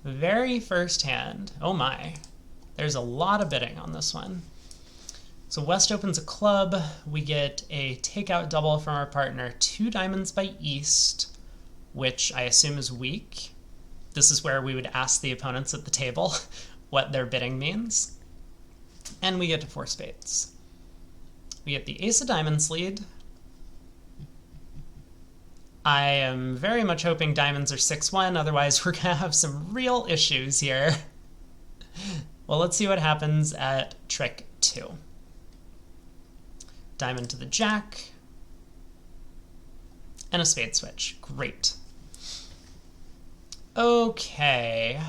Very first hand. Oh my. There's a lot of bidding on this one. So West opens a club. We get a takeout double from our partner. 2 diamonds by East, which I assume is weak. This is where we would ask the opponents at the table what their bidding means. And we get to 4 spades. We get the ace of diamonds lead. I am very much hoping diamonds are 6-1, otherwise we're going to have some real issues here. Well, let's see what happens at trick 2. Diamond to the jack. And a spade switch. Great. Okay.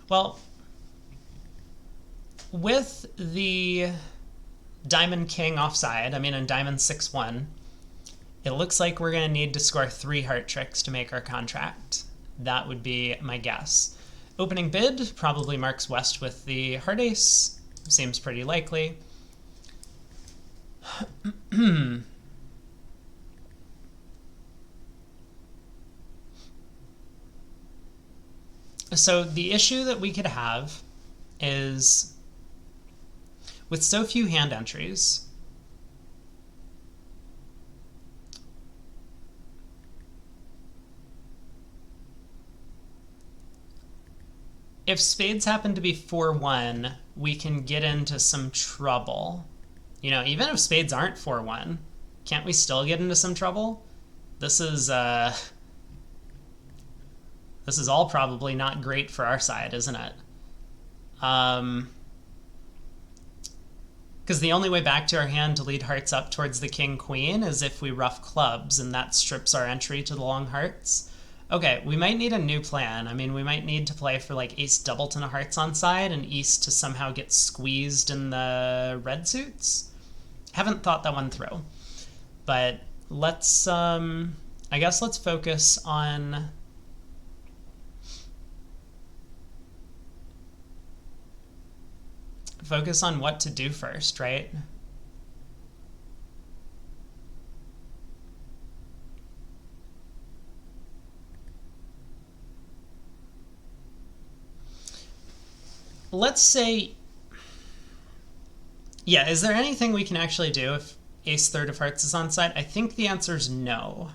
Well, with the diamond king offside, I mean in diamond 6-1, it looks like we're going to need to score 3 heart tricks to make our contract. That would be my guess. Opening bid probably marks West with the heart ace. Seems pretty likely. So the issue that we could have is with so few hand entries, if spades happen to be 4-1, we can get into some trouble. You know, even if spades aren't 4-1, can't we still get into some trouble? This is all probably not great for our side, isn't it? Because the only way back to our hand to lead hearts up towards the king-queen is if we ruff clubs, and that strips our entry to the long hearts. Okay, we might need a new plan. I mean, we might need to play for like ace doubleton of hearts on side and East to somehow get squeezed in the red suits. Haven't thought that one through. But let's, I guess let's focus on what to do first, right? Let's say, yeah, is there anything we can actually do if ace third of hearts is on side? I think the answer is no.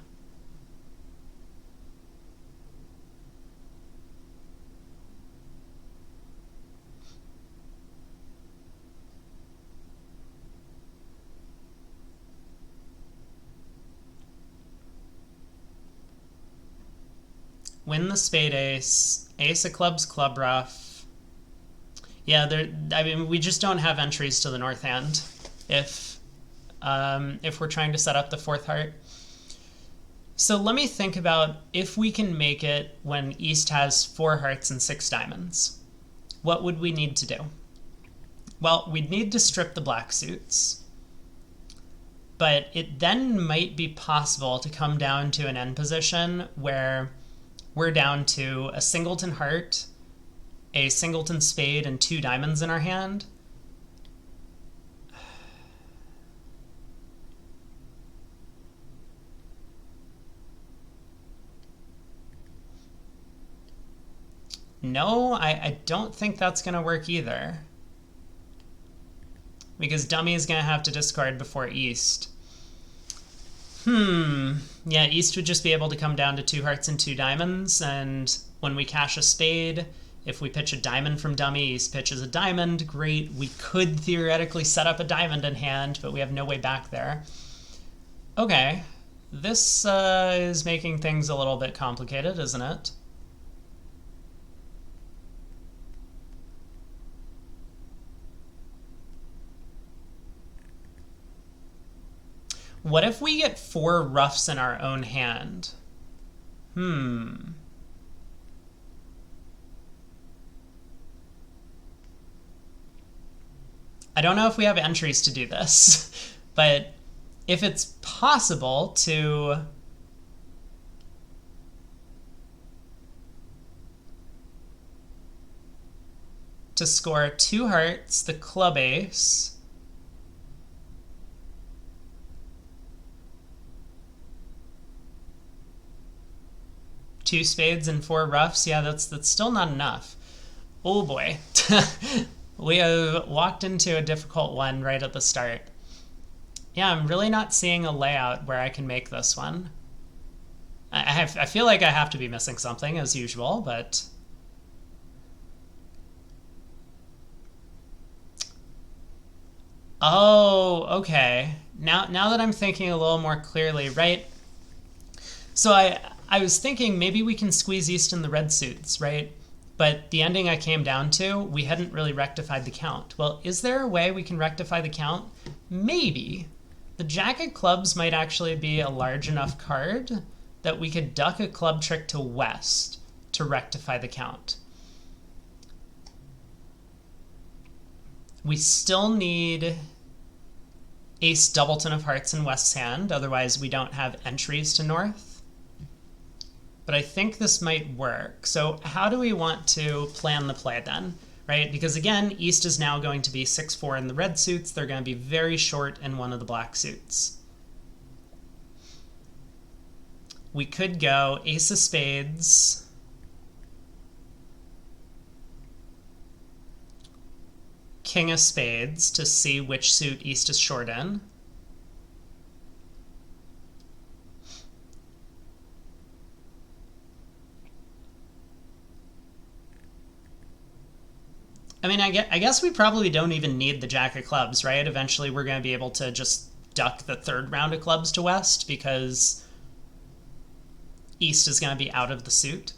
Win the spade ace, ace of clubs, club ruff. Yeah, I mean, we just don't have entries to the north hand if we're trying to set up the 4th heart. So let me think about if we can make it when East has 4 hearts and 6 diamonds. What would we need to do? Well, we'd need to strip the black suits, but it then might be possible to come down to an end position where we're down to a singleton heart, a singleton spade, and 2 diamonds in our hand. No, I don't think that's going to work either. Because dummy is going to have to discard before East. Yeah, East would just be able to come down to 2 hearts and 2 diamonds, and when we cash a spade, if we pitch a diamond from dummy, East pitches a diamond, great. We could theoretically set up a diamond in hand, but we have no way back there. Okay, this is making things a little bit complicated, isn't it? What if we get 4 ruffs in our own hand? I don't know if we have entries to do this, but if it's possible to to score 2 hearts, the club ace. Two spades and 4 roughs. Yeah, that's still not enough. Oh boy. We have walked into a difficult one right at the start. Yeah, I'm really not seeing a layout where I can make this one. I feel like I have to be missing something as usual, but... Oh, okay. Now that I'm thinking a little more clearly, right? So I was thinking maybe we can squeeze east in the red suits, right? But the ending I came down to, we hadn't really rectified the count. Well, is there a way we can rectify the count? Maybe. The jack of clubs might actually be a large enough card that we could duck a club trick to west to rectify the count. We still need ace doubleton of hearts in west's hand, otherwise we don't have entries to north. But I think this might work. So how do we want to plan the play then? Right? Because again, east is now going to be 6-4 in the red suits. They're going to be very short in one of the black suits. We could go ace of spades, king of spades to see which suit east is short in. I mean, I guess we probably don't even need the jack of clubs, right? Eventually we're going to be able to just duck the third round of clubs to west because east is going to be out of the suit.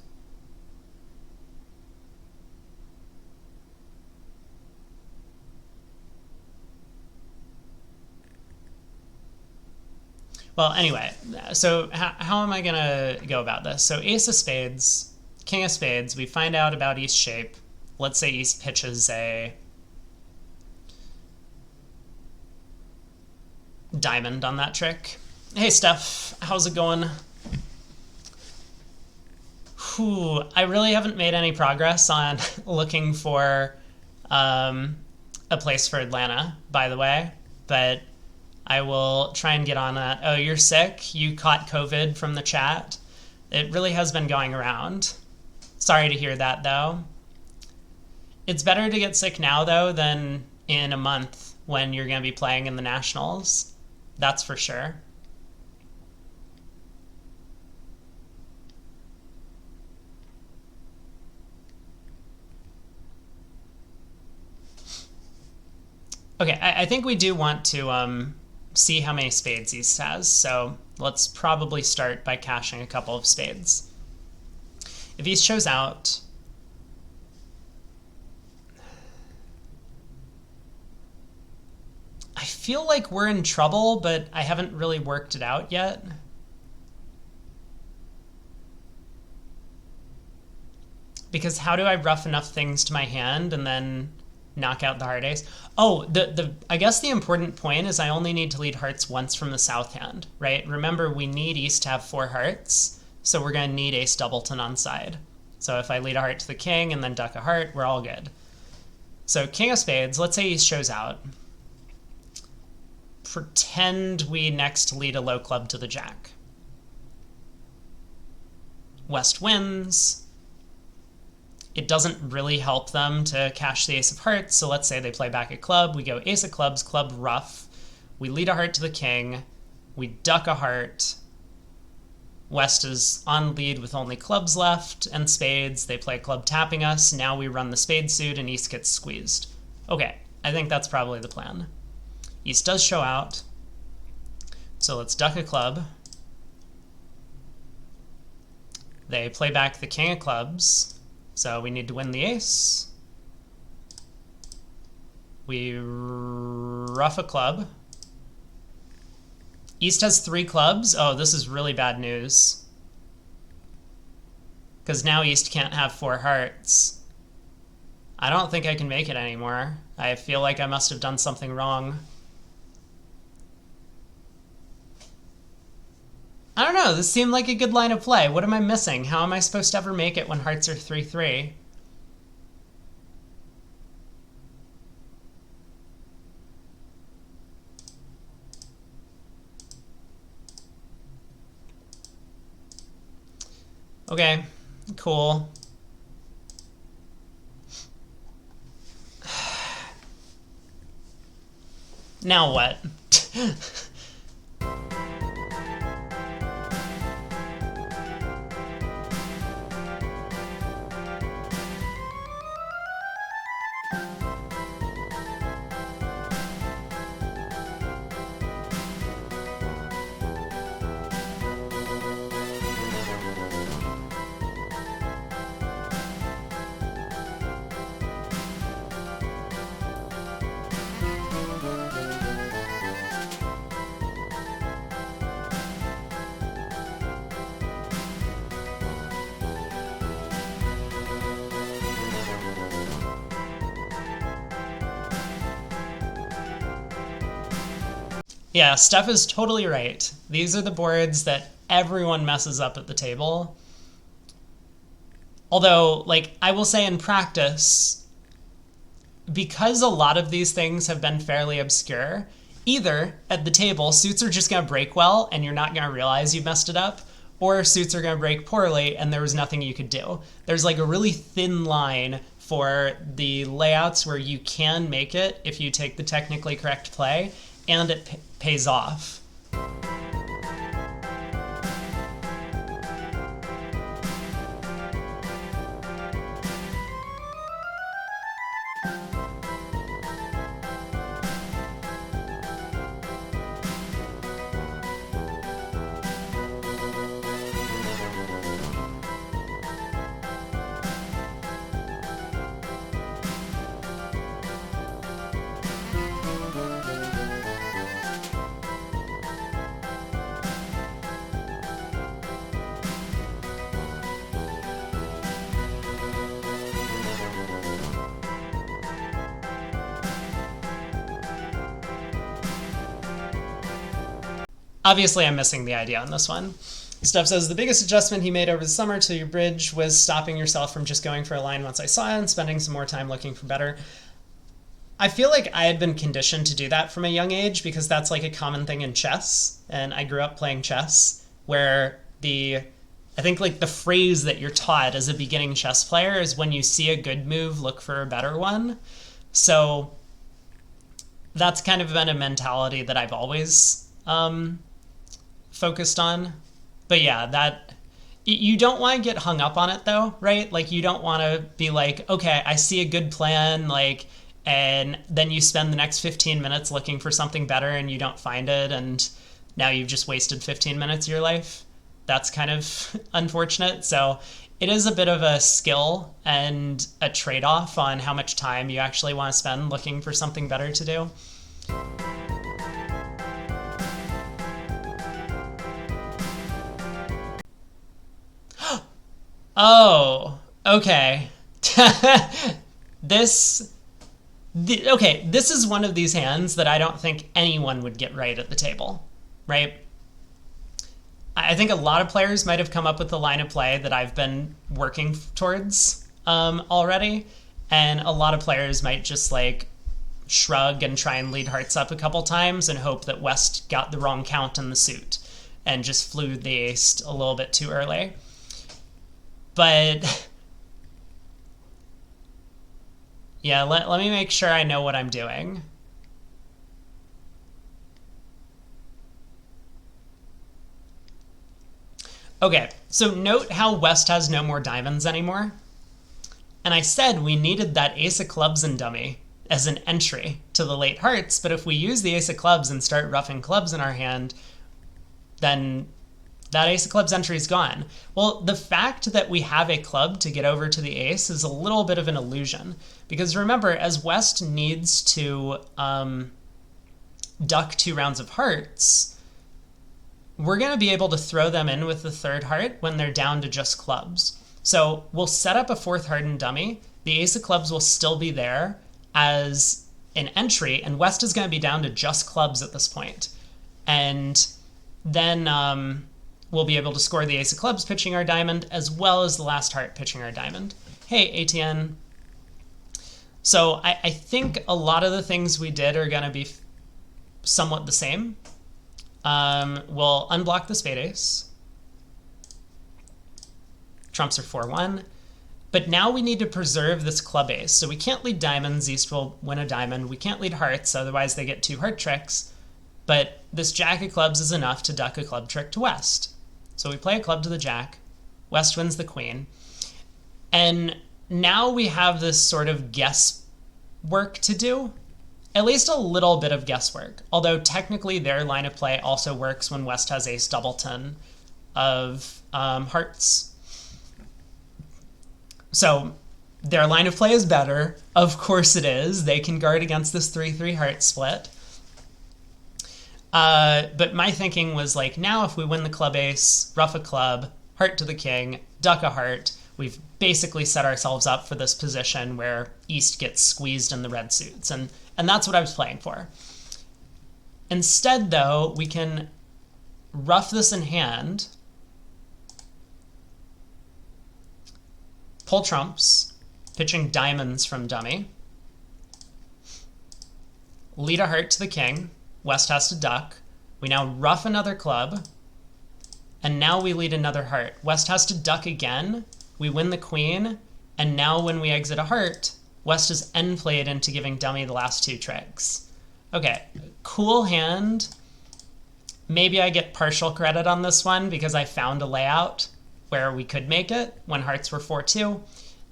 Well, anyway, so how am I going to go about this? So ace of spades, king of spades, we find out about east shape. Let's say east pitches a diamond on that trick. Hey, Steph, how's it going? Whew, I really haven't made any progress on looking for a place for Atlanta, by the way, but I will try and get on that. Oh, you're sick? You caught COVID from the chat? It really has been going around. Sorry to hear that, though. It's better to get sick now, though, than in a month when you're going to be playing in the Nationals. That's for sure. Okay, I think we do want to see how many spades East has, so let's probably start by cashing a couple of spades. If East shows out, I feel like we're in trouble, but I haven't really worked it out yet. Because how do I rough enough things to my hand and then knock out the heart ace? Oh, I guess the important point is I only need to lead hearts once from the south hand, right? Remember, we need East to have 4 hearts, so we're going to need ace doubleton on side. So if I lead a heart to the king and then duck a heart, we're all good. So king of spades, let's say East shows out. Pretend we next lead a low club to the jack. West wins. It doesn't really help them to cash the ace of hearts, so let's say they play back a club. We go ace of clubs, club rough. We lead a heart to the king. We duck a heart. West is on lead with only clubs left and spades. They play club tapping us. Now we run the spade suit and East gets squeezed. Okay, I think that's probably the plan. East does show out. So let's duck a club. They play back the king of clubs. So we need to win the ace. We rough a club. East has 3 clubs. Oh, this is really bad news. Because now East can't have 4 hearts. I don't think I can make it anymore. I feel like I must have done something wrong. I don't know, this seemed like a good line of play. What am I missing? How am I supposed to ever make it when hearts are 3-3? Okay, cool. Now what? Yeah, Steph is totally right. These are the boards that everyone messes up at the table. Although, like, I will say in practice, because a lot of these things have been fairly obscure, either at the table, suits are just going to break well and you're not going to realize you messed it up, or suits are going to break poorly and there was nothing you could do. There's like a really thin line for the layouts where you can make it if you take the technically correct play, and it pays off. Obviously, I'm missing the idea on this one. Steph says, the biggest adjustment he made over the summer to your bridge was stopping yourself from just going for a line once I saw it and spending some more time looking for better. I feel like I had been conditioned to do that from a young age because that's like a common thing in chess. And I grew up playing chess where I think like the phrase that you're taught as a beginning chess player is when you see a good move, look for a better one. So that's kind of been a mentality that I've always focused on. But yeah, that you don't want to get hung up on it though, right? Like you don't want to be like, okay, I see a good plan, like, and then you spend the next 15 minutes looking for something better and you don't find it, and now you've just wasted 15 minutes of your life. That's kind of unfortunate. So it is a bit of a skill and a trade-off on how much time you actually want to spend looking for something better to do. Oh, okay. this okay, this is one of these hands that I don't think anyone would get right at the table, right? I think a lot of players might have come up with the line of play that I've been working towards already, and a lot of players might just like shrug and try and lead hearts up a couple times and hope that West got the wrong count in the suit and just flew the ace a little bit too early. But yeah, let me make sure I know what I'm doing. Okay, so note how West has no more diamonds anymore. And I said we needed that ace of clubs and dummy as an entry to the late hearts, but if we use the ace of clubs and start roughing clubs in our hand, then that ace of clubs entry is gone. Well, the fact that we have a club to get over to the ace is a little bit of an illusion, because remember, as West needs to duck 2 rounds of hearts, we're going to be able to throw them in with the third heart when they're down to just clubs. So we'll set up a 4th hardened dummy. The ace of clubs will still be there as an entry, and West is going to be down to just clubs at this point. And then we'll be able to score the ace of clubs pitching our diamond, as well as the last heart pitching our diamond. Hey, ATN. So I think a lot of the things we did are going to be somewhat the same. We'll unblock the spade ace. Trumps are 4-1. But now we need to preserve this club ace. So we can't lead diamonds. East will win a diamond. We can't lead hearts, otherwise they get 2 heart tricks. But this jack of clubs is enough to duck a club trick to West. So we play a club to the jack. West wins the queen. And now we have this sort of guesswork to do. At least a little bit of guesswork. Although technically their line of play also works when West has ace doubleton of hearts. So their line of play is better. Of course it is. They can guard against this 3-3 heart split. But my thinking was like, now if we win the club ace, ruff a club, heart to the king, duck a heart, we've basically set ourselves up for this position where East gets squeezed in the red suits. And that's what I was playing for. Instead, though, we can ruff this in hand, pull trumps, pitching diamonds from dummy, lead a heart to the king. West has to duck. We now ruff another club, and now we lead another heart. West has to duck again. We win the queen, and now when we exit a heart, West is end played into giving dummy the last 2 tricks. Okay, cool hand. Maybe I get partial credit on this one because I found a layout where we could make it when hearts were 4-2.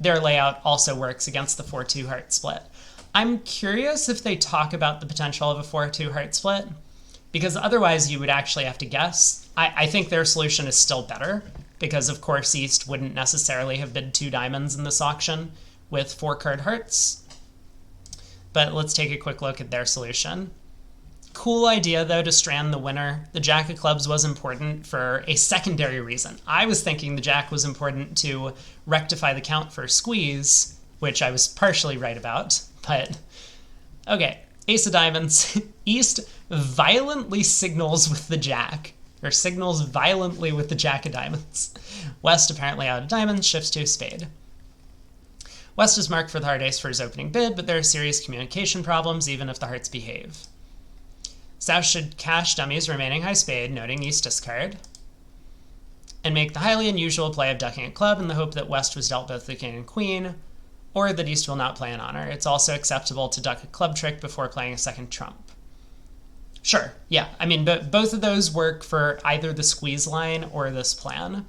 Their layout also works against the 4-2 heart split. I'm curious if they talk about the potential of a 4-2 heart split, because otherwise you would actually have to guess. I think their solution is still better, because of course East wouldn't necessarily have bid 2 diamonds in this auction with 4 card hearts. But let's take a quick look at their solution. Cool idea, though, to strand the winner. The jack of clubs was important for a secondary reason. I was thinking the jack was important to rectify the count for squeeze, which I was partially right about. But, okay, ace of diamonds. East violently signals with the jack, or signals violently with the jack of diamonds. West, apparently out of diamonds, shifts to a spade. West is marked for the heart ace for his opening bid, but there are serious communication problems even if the hearts behave. South should cash dummy's remaining high spade, noting East discard, and make the highly unusual play of ducking a club in the hope that West was dealt both the king and queen, or that East will not play in honor. It's also acceptable to duck a club trick before playing a second trump. Sure, yeah. I mean, both of those work for either the squeeze line or this plan.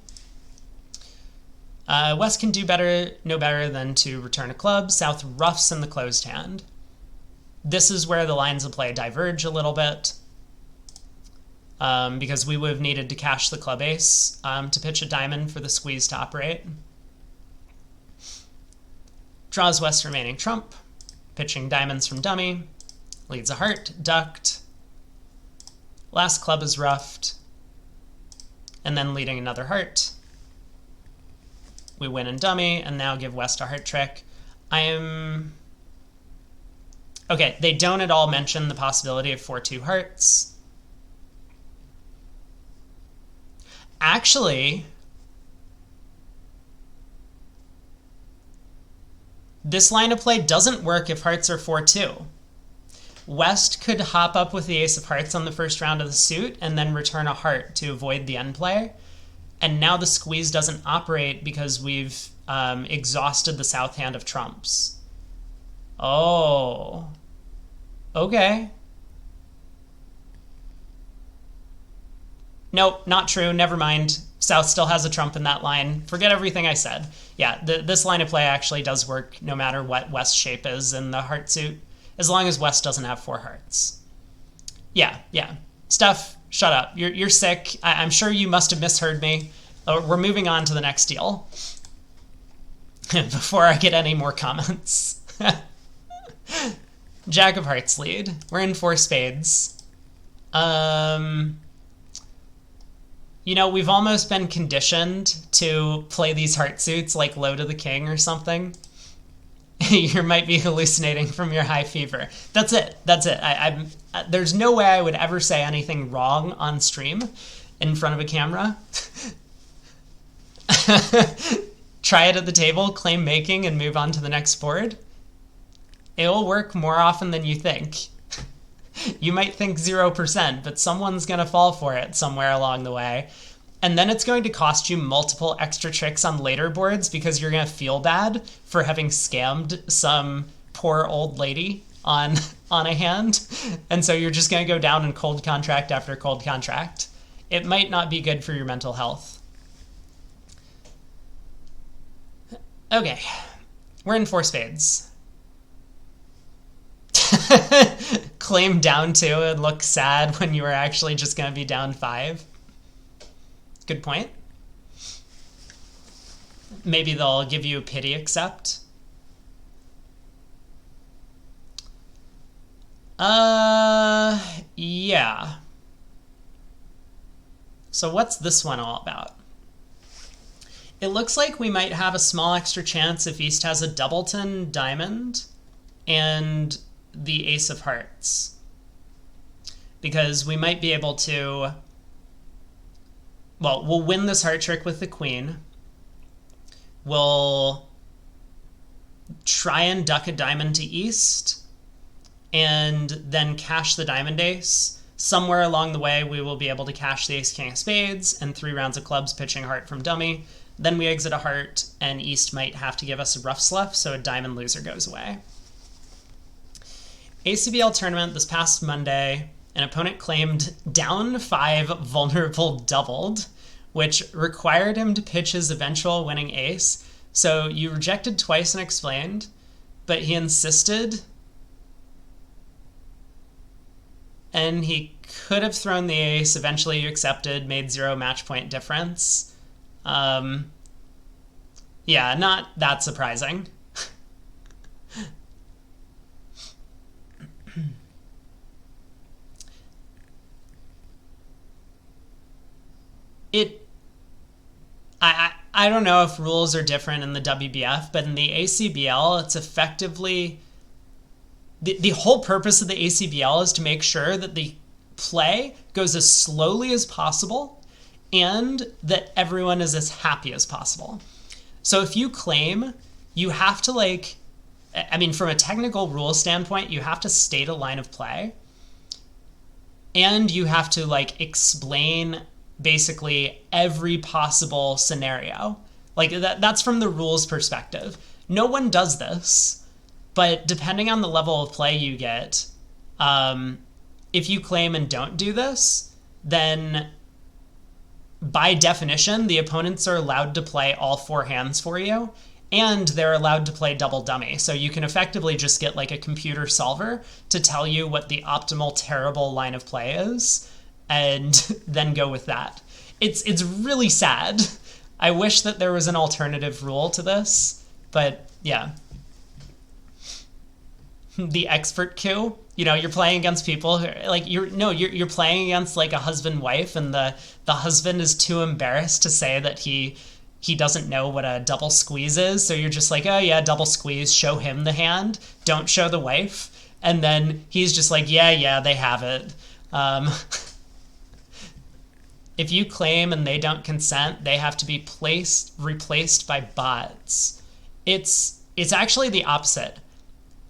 West can do no better than to return a club. South roughs in the closed hand. This is where the lines of play diverge a little bit, because we would have needed to cash the club ace to pitch a diamond for the squeeze to operate. Draws West remaining trump, pitching diamonds from dummy, leads a heart, ducked, last club is roughed, and then leading another heart. We win in dummy, and now give West a heart trick. Okay, they don't at all mention the possibility of 4-2 hearts. Actually, this line of play doesn't work if hearts are 4-2. West could hop up with the ace of hearts on the first round of the suit and then return a heart to avoid the end play. And now the squeeze doesn't operate because we've exhausted the south hand of trumps. Oh. Okay. Nope, not true. Never mind. South still has a trump in that line. Forget everything I said. Yeah, this line of play actually does work no matter what West's shape is in the heart suit, as long as West doesn't have 4 hearts. Yeah. Steph, shut up. You're sick. I'm sure you must have misheard me. We're moving on to the next deal before I get any more comments. Jack of hearts lead. We're in 4 spades. You know, we've almost been conditioned to play these heart suits like low to the king or something. You might be hallucinating from your high fever. That's it. There's no way I would ever say anything wrong on stream in front of a camera. Try it at the table, claim making, and move on to the next board. It'll work more often than you think. You might think 0%, but someone's going to fall for it somewhere along the way. and then it's going to cost you multiple extra tricks on later boards because you're going to feel bad for having scammed some poor old lady on a hand. And so you're just going to go down in cold contract after cold contract. It might not be good for your mental health. Okay, we're in 4 spades. Claim down 2 and look sad when you were actually just going to be down 5. Good point. Maybe they'll give you a pity accept. Yeah. So what's this one all about? It looks like we might have a small extra chance if East has a doubleton diamond and the ace of hearts. Because we might be able to... Well, we'll win this heart trick with the queen. We'll try and duck a diamond to East and then cash the diamond ace. Somewhere along the way, we will be able to cash the ace king of spades and 3 rounds of clubs pitching heart from dummy. Then we exit a heart, and East might have to give us a rough slough, so a diamond loser goes away. ACBL tournament this past Monday, an opponent claimed down 5 vulnerable doubled, which required him to pitch his eventual winning ace. So you rejected twice and explained, but he insisted, and he could have thrown the ace. Eventually you accepted, made 0 match point difference. Yeah, not that surprising. I don't know if rules are different in the WBF, but in the ACBL, it's effectively... The whole purpose of the ACBL is to make sure that the play goes as slowly as possible and that everyone is as happy as possible. So if you claim, you have to from a technical rule standpoint, you have to state a line of play and you have to explain basically every possible scenario. That's from the rules perspective. No one does this, but depending on the level of play you get, if you claim and don't do this, then by definition, the opponents are allowed to play all 4 hands for you, and they're allowed to play double dummy. So you can effectively just get a computer solver to tell you what the optimal terrible line of play is, and then go with that. It's really sad. I wish that there was an alternative rule to this, but yeah. The expert coup, you're playing against people who, you're playing against a husband-wife, and the husband is too embarrassed to say that he doesn't know what a double squeeze is. So you're just oh yeah, double squeeze, show him the hand, don't show the wife. And then he's just yeah, they have it. If you claim and they don't consent, they have to be replaced by bots. It's actually the opposite.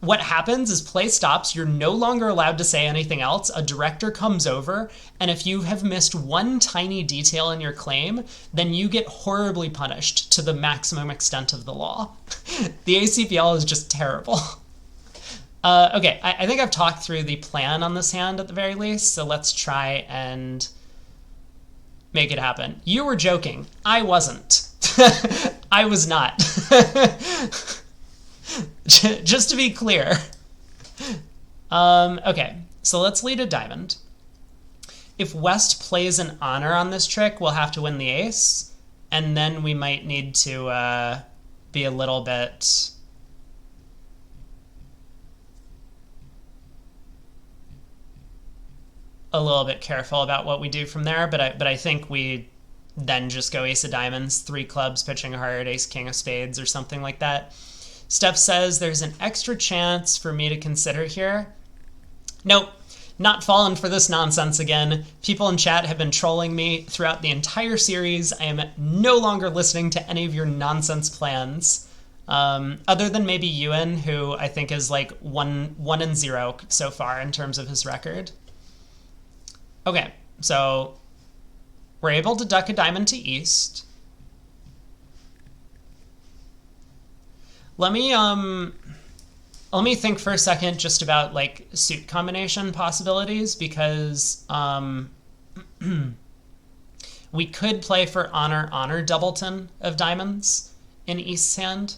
What happens is play stops, you're no longer allowed to say anything else, a director comes over, and if you have missed one tiny detail in your claim, then you get horribly punished to the maximum extent of the law. The ACBL is just terrible. Okay, I think I've talked through the plan on this hand at the very least, so let's try and make it happen. You were joking. I wasn't. I was not. Just to be clear. Okay, so let's lead a diamond. If West plays an honor on this trick, we'll have to win the ace, and then we might need to be a little bit... careful about what we do from there, but I think we then just go ace of diamonds, 3 clubs, pitching a heart, ace king of spades, or something like that. Steph says there's an extra chance for me to consider here. Nope, not falling for this nonsense again. People in chat have been trolling me throughout the entire series. I am no longer listening to any of your nonsense plans. Other than maybe Ewan, who I think is 1-0 so far in terms of his record. Okay, so We're able to duck a diamond to east. Let me think for a second just about like suit combination possibilities, because we could play for honor doubleton of diamonds in East's hand.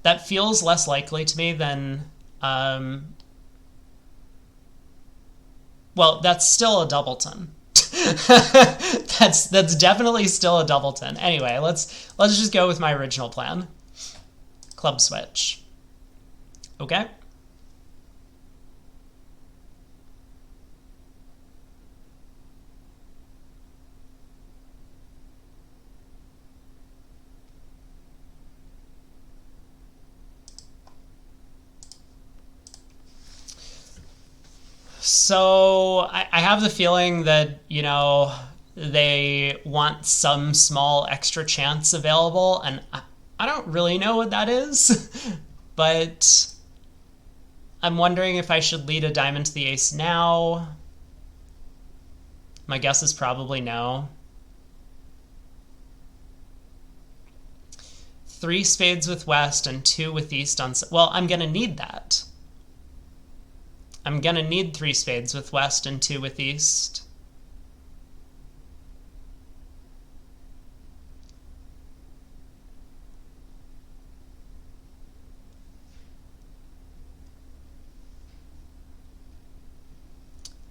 That feels less likely to me than well, that's still a doubleton. that's definitely still a doubleton. Anyway, let's just go with my original plan. Club switch. Okay. So I have the feeling that, you know, they want some small extra chance available, and I don't really know what that is, but I'm wondering if I should lead a diamond to the ace now. My guess is probably no. 3 spades with west and 2 with east on... Well, I'm going to need that. I'm going to need 3 spades with west and 2 with east.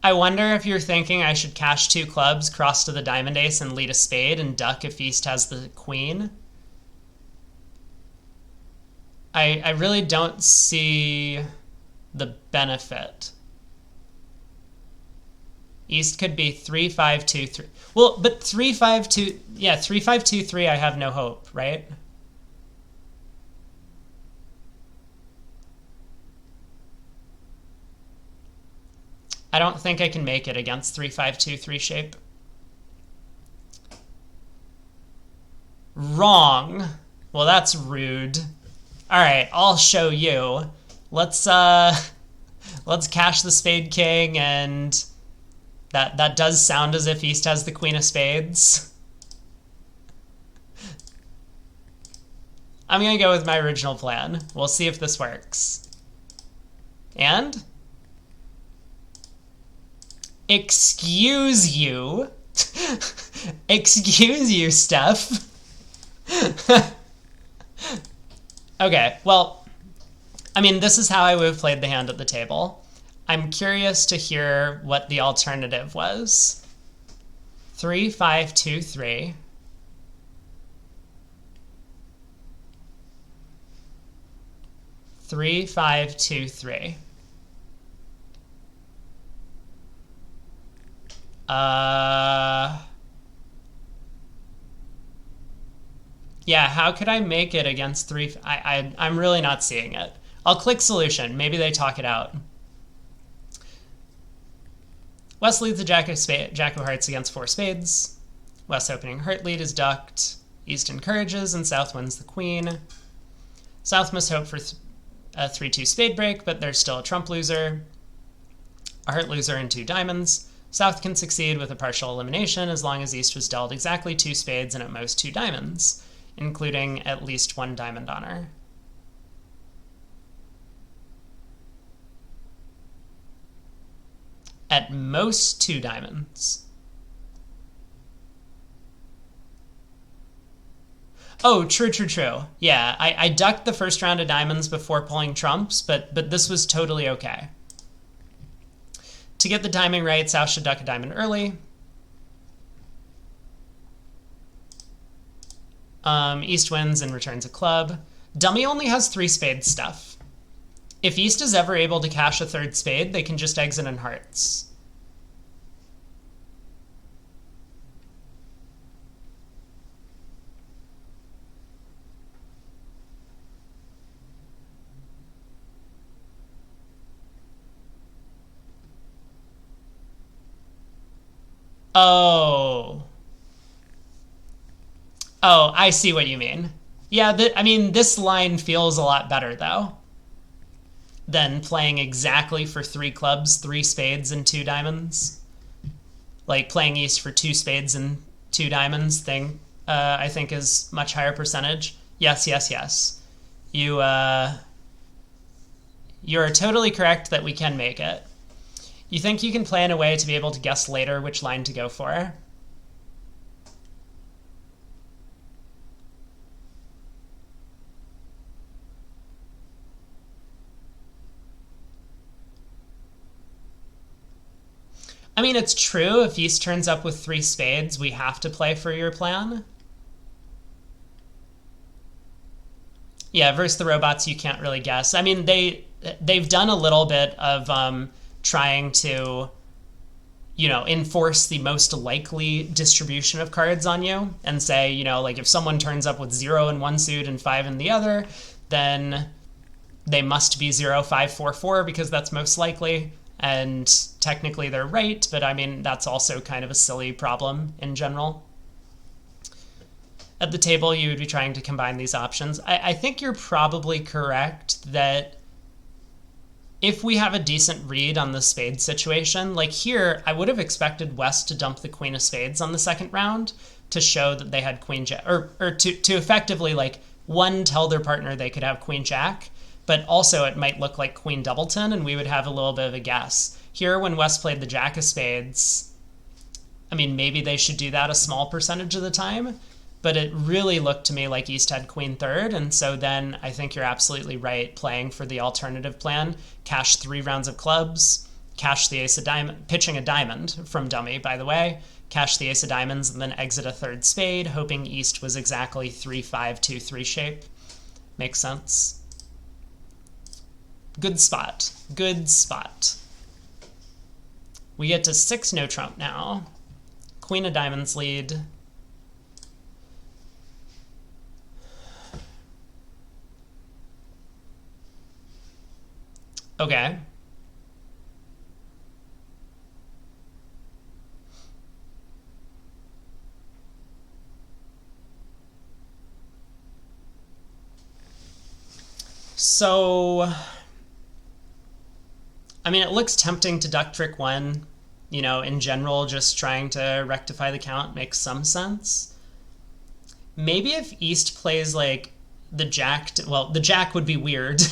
I wonder if you're thinking I should cash 2 clubs, cross to the diamond ace, and lead a spade, and duck if east has the queen. I really don't see the benefit. East could be 3 5 2 3. Well, but 3 5 2, yeah, 3 5 2 3 I have no hope, right? I don't think I can make it against 3 5 2 3 shape. Wrong. Well, that's rude. All right, I'll show you. Let's cash the spade king, and that does sound as if east has the queen of spades. I'm gonna go with my original plan. We'll see if this works. And excuse you. Excuse you, Steph. Okay, well, I mean, this is how I would have played the hand at the table. I'm curious to hear what the alternative was. 3 5 2 3. 3 5 2 3. Yeah, how could I make it against 3? I'm really not seeing it. I'll click solution. Maybe they talk it out. West leads the jack of hearts against 4 spades. West opening heart lead is ducked. East encourages, and South wins the queen. South must hope for a 3-2 spade break, but there's still a trump loser. A heart loser and 2 diamonds. South can succeed with a partial elimination as long as East was dealt exactly 2 spades and at most 2 diamonds, including at least 1 diamond honor. At most 2 diamonds. Oh, true. Yeah, I ducked the first round of diamonds before pulling trumps, but this was totally okay. To get the timing right, South should duck a diamond early. East wins and returns a club. Dummy only has 3 spades stuff. If East is ever able to cash a 3rd spade, they can just exit in hearts. Oh, I see what you mean. Yeah, I mean, this line feels a lot better, though, than playing exactly for 3 clubs, 3 spades, and 2 diamonds. Like playing East for 2 spades and two diamonds thing, I think is much higher percentage. Yes, yes, yes. You're totally correct that we can make it. You think you can plan a way to be able to guess later which line to go for? I mean, it's true. If East turns up with three spades, we have to play for your plan. Yeah, versus the robots, you can't really guess. I mean, they've done a little bit of trying to, enforce the most likely distribution of cards on you and say, like if someone turns up with 0 in one suit and 5 in the other, then they must be 0, 5, 4, 4 because that's most likely. And technically they're right, but I mean, that's also kind of a silly problem in general. At the table, you would be trying to combine these options. I think you're probably correct that if we have a decent read on the spade situation, like here, I would have expected West to dump the queen of spades on the second round to show that they had queen jack, or to effectively, like, one, tell their partner they could have queen jack, but also it might look like queen doubleton, and we would have a little bit of a guess. Here, when West played the jack of spades, I mean, maybe they should do that a small percentage of the time, but it really looked to me like East had queen third, and so then I think you're absolutely right playing for the alternative plan. Cash 3 rounds of clubs, cash the ace of diamond, pitching a diamond from dummy, by the way, cash the ace of diamonds, and then exit a third spade, hoping East was exactly 3-5-2-3 shape. Makes sense. Good spot. Good spot. We get to 6 no trump now. Queen of diamonds lead. Okay. So, I mean, it looks tempting to duck trick 1. In general, just trying to rectify the count makes some sense. Maybe if East plays, like, the jack... well, the jack would be weird.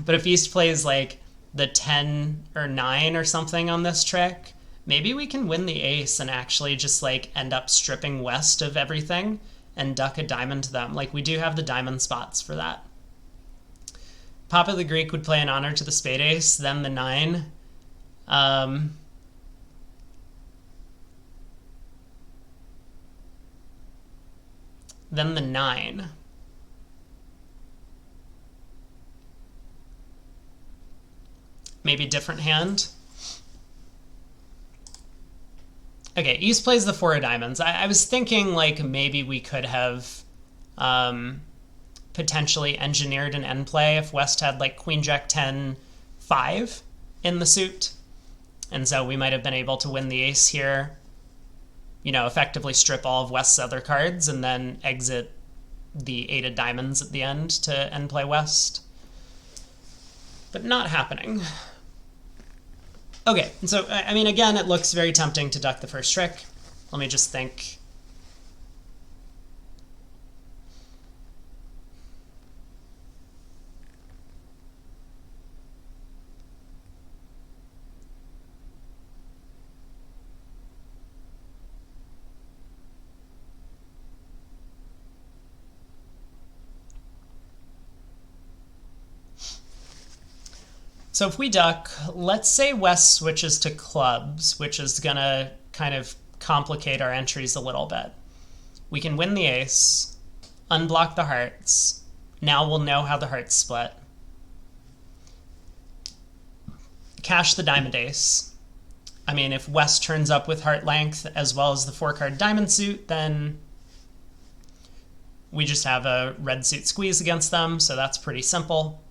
But if East plays, like, the 10 or 9 or something on this trick, maybe we can win the ace and actually just, like, end up stripping West of everything and duck a diamond to them. Like, we do have the diamond spots for that. Papa the Greek would play an honor to the spade ace, then the 9. Then the 9. Maybe different hand. Okay, East plays the 4 of diamonds. I was thinking, like, maybe we could have potentially engineered an end play if West had, like, queen jack 10 5 in the suit. And so we might have been able to win the ace here, effectively strip all of West's other cards and then exit the 8 of diamonds at the end to end play West. But not happening. Okay, so, I mean, again, it looks very tempting to duck the first trick. Let me just think. So if we duck, let's say West switches to clubs, which is going to kind of complicate our entries a little bit. We can win the ace, unblock the hearts. Now we'll know how the hearts split. Cash the diamond ace. I mean, if West turns up with heart length as well as the 4-card diamond suit, then we just have a red suit squeeze against them, so that's pretty simple.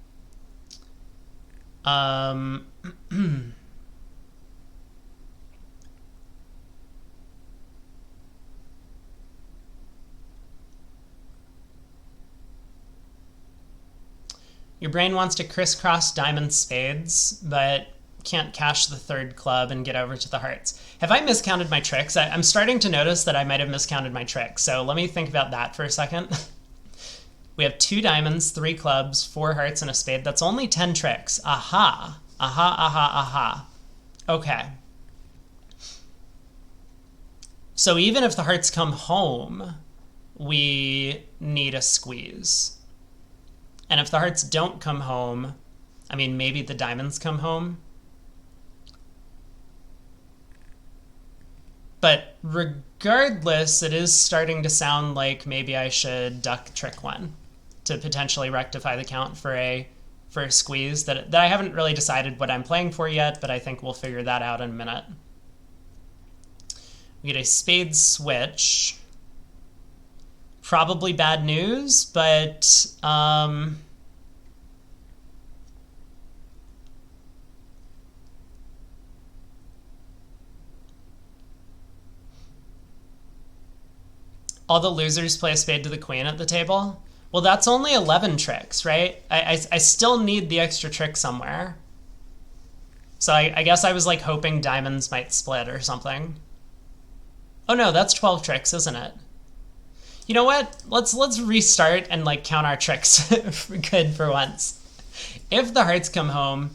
Your brain wants to crisscross diamond spades, but can't cash the third club and get over to the hearts. Have I miscounted my tricks? I'm starting to notice that I might have miscounted my tricks, so let me think about that for a second. We have 2 diamonds, 3 clubs, 4 hearts, and a spade. That's only 10 tricks. Aha. Aha, aha, aha. Okay. So even if the hearts come home, we need a squeeze. And if the hearts don't come home, I mean, maybe the diamonds come home. But regardless, it is starting to sound like maybe I should duck trick 1 to potentially rectify the count for a squeeze that I haven't really decided what I'm playing for yet, but I think we'll figure that out in a minute. We get a spade switch. Probably bad news, but all the losers play a spade to the queen at the table. Well, that's only 11 tricks, right? I still need the extra trick somewhere. So I guess I was like hoping diamonds might split or something. Oh no, that's 12 tricks, isn't it? You know what? Let's restart and like count our tricks good for once. If the hearts come home,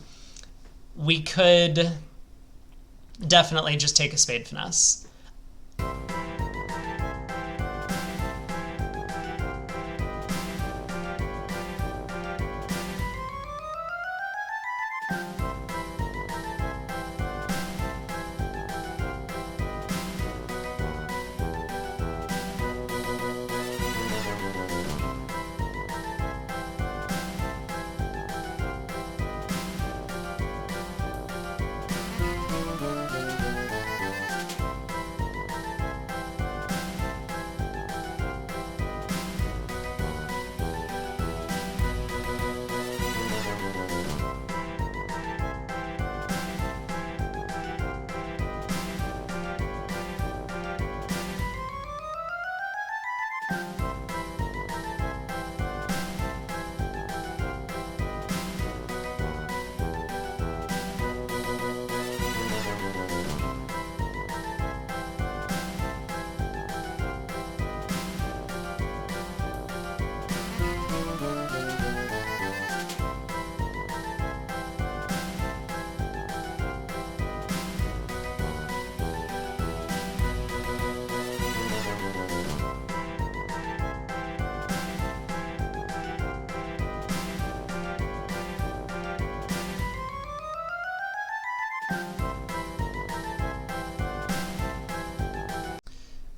we could definitely just take a spade finesse.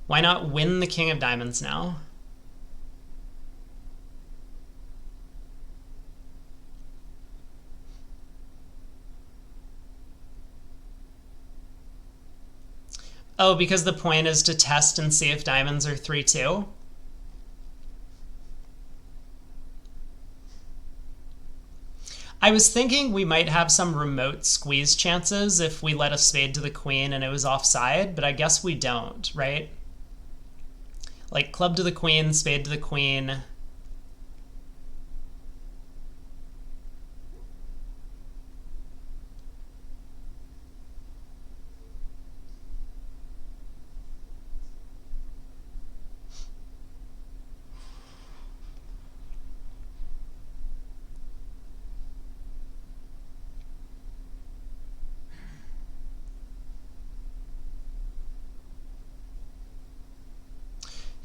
Why not win the king of diamonds now? Oh, because the point is to test and see if diamonds are 3-2? I was thinking we might have some remote squeeze chances if we let a spade to the queen and it was offside, but I guess we don't, right? Like club to the queen, spade to the queen.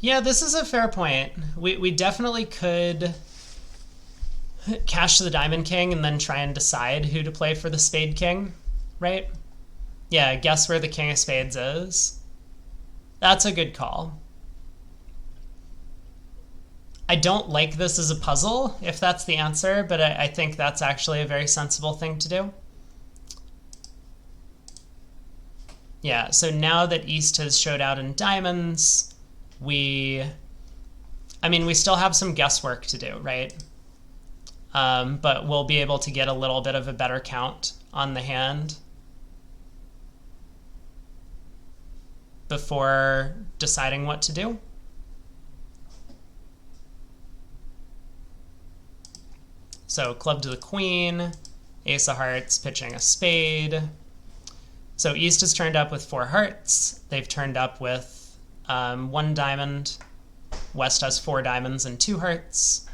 Yeah, this is a fair point. We definitely could cash the diamond king and then try and decide who to play for the spade king, right? Yeah, guess where the king of spades is. That's a good call. I don't like this as a puzzle, if that's the answer, but I think that's actually a very sensible thing to do. Yeah, so now that East has showed out in diamonds, we still have some guesswork to do, right? But we'll be able to get a little bit of a better count on the hand before deciding what to do. So club to the queen, Ace of hearts, pitching a spade. So East has turned up with 4 hearts. They've turned up with 1 diamond. West has 4 diamonds and 2 hearts.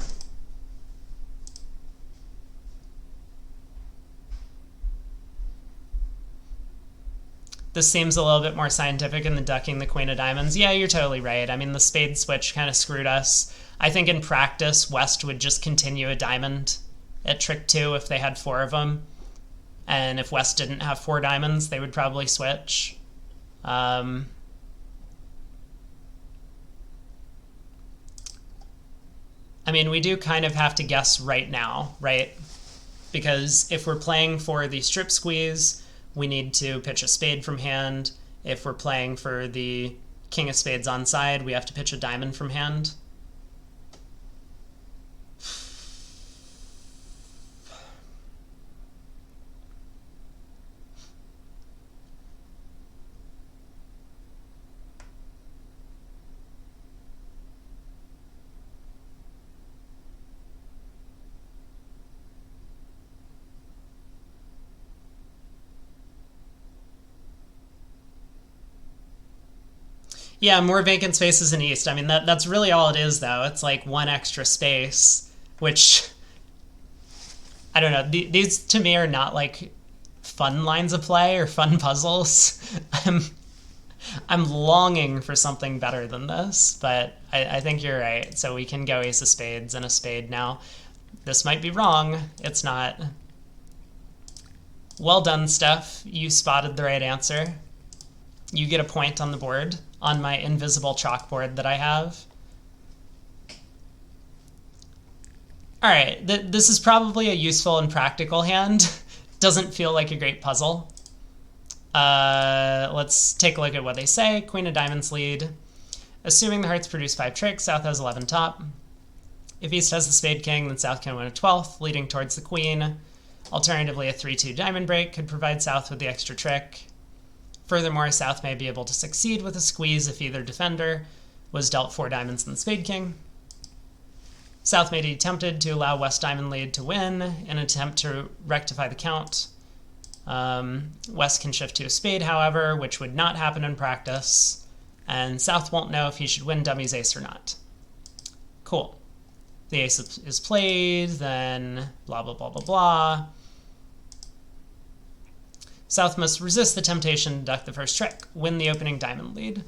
This seems a little bit more scientific in the ducking the queen of diamonds. Yeah, you're totally right. I mean, the spade switch kind of screwed us. I think in practice, West would just continue a diamond at trick 2 if they had 4 of them. And if West didn't have 4 diamonds, they would probably switch. I mean, we do kind of have to guess right now, right? Because if we're playing for the strip squeeze, we need to pitch a spade from hand. If we're playing for the king of spades on side, we have to pitch a diamond from hand. Yeah, more vacant spaces in East. I mean, that's really all it is, though. It's like 1 extra space, which, I don't know. These, to me, are not, like, fun lines of play or fun puzzles. I'm longing for something better than this, but I think you're right. So we can go ace of spades and a spade now. This might be wrong. It's not. Well done, Steph. You spotted the right answer. You get a point on the board, on my invisible chalkboard that I have. All right, this is probably a useful and practical hand. Doesn't feel like a great puzzle. Let's take a look at what they say. Queen of diamonds lead. Assuming the hearts produce 5 tricks, South has 11 top. If East has the spade king, then South can win a 12th, leading towards the queen. Alternatively, a 3-2 diamond break could provide South with the extra trick. Furthermore, South may be able to succeed with a squeeze if either defender was dealt 4 diamonds in the spade king. South may be tempted to allow West diamond lead to win in an attempt to rectify the count. West can shift to a spade, however, which would not happen in practice, and South won't know if he should win dummy's ace or not. Cool. The ace is played, then blah, blah, blah, blah, blah. South must resist the temptation to duck the first trick, win the opening diamond lead.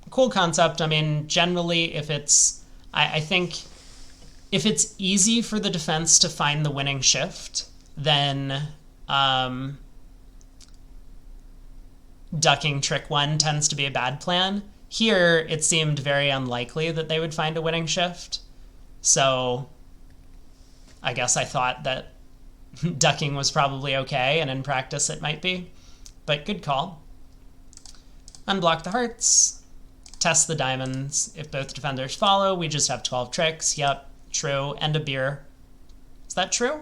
Cool concept. I mean, generally, if it's, I think, if it's easy for the defense to find the winning shift, then ducking trick 1 tends to be a bad plan. Here, it seemed very unlikely that they would find a winning shift, so I guess I thought that ducking was probably okay, and in practice it might be, but good call. Unblock the hearts, test the diamonds. If both defenders follow, we just have 12 tricks. Yep, true, and a beer. Is that true?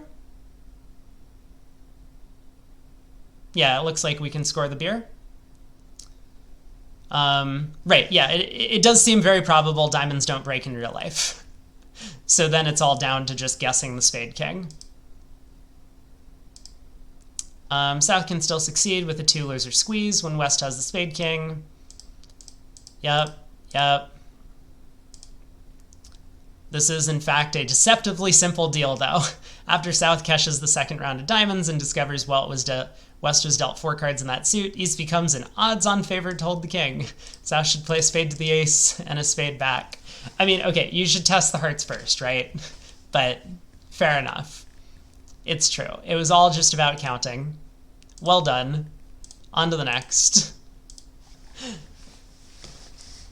Yeah, it looks like we can score the beer. Right, yeah, it does seem very probable diamonds don't break in real life. So then it's all down to just guessing the spade king. South can still succeed with a 2-loser squeeze when West has the spade king. Yep. This is, in fact, a deceptively simple deal, though. After South cashes the second round of diamonds and discovers, well, West was dealt 4 cards in that suit, East becomes an odds-on favorite to hold the king. South should play a spade to the ace and a spade back. I mean, okay, you should test the hearts first, right? But fair enough. It's true. It was all just about counting. Well done. On to the next.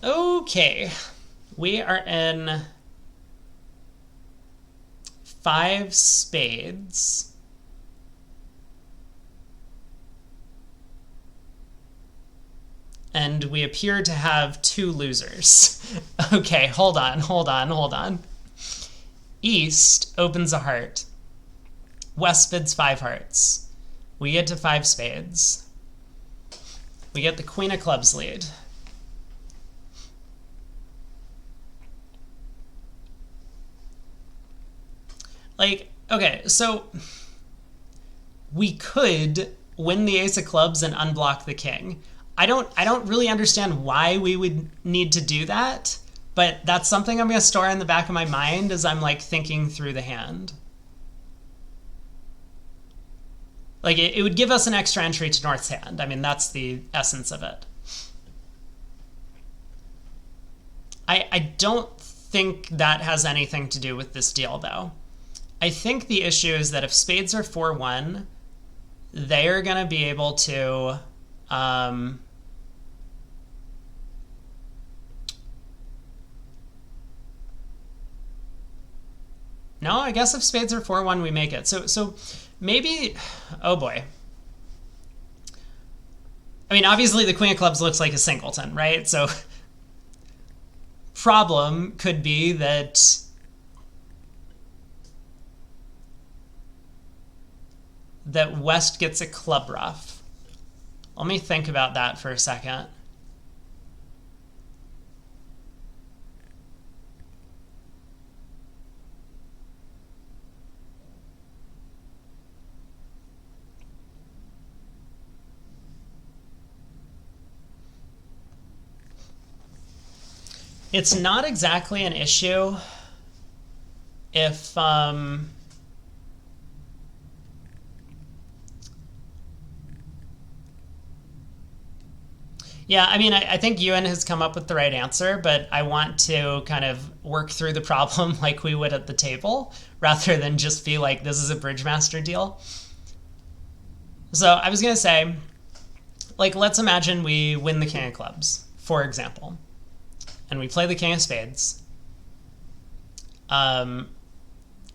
Okay. We are in 5 spades. And we appear to have 2 losers. Okay, hold on. East opens a heart. West bids 5 hearts. We get to 5 spades. We get the queen of clubs lead. Like, okay, so we could win the ace of clubs and unblock the king. I don't really understand why we would need to do that, but that's something I'm going to store in the back of my mind as I'm like thinking through the hand. Like it would give us an extra entry to North's hand. I mean, that's the essence of it. I don't think that has anything to do with this deal, though. I think the issue is that if spades are 4-1, they are going to be able to... No, I guess if spades are 4-1, we make it. So maybe... Oh, boy. I mean, obviously the queen of clubs looks like a singleton, right? So problem could be that West gets a club ruff. Let me think about that for a second. It's not exactly an issue if yeah, I mean, I think Ewan has come up with the right answer, but I want to kind of work through the problem like we would at the table, rather than just be like, this is a Bridgemaster deal. So I was going to say, like, let's imagine we win the king of clubs, for example, and we play the king of spades.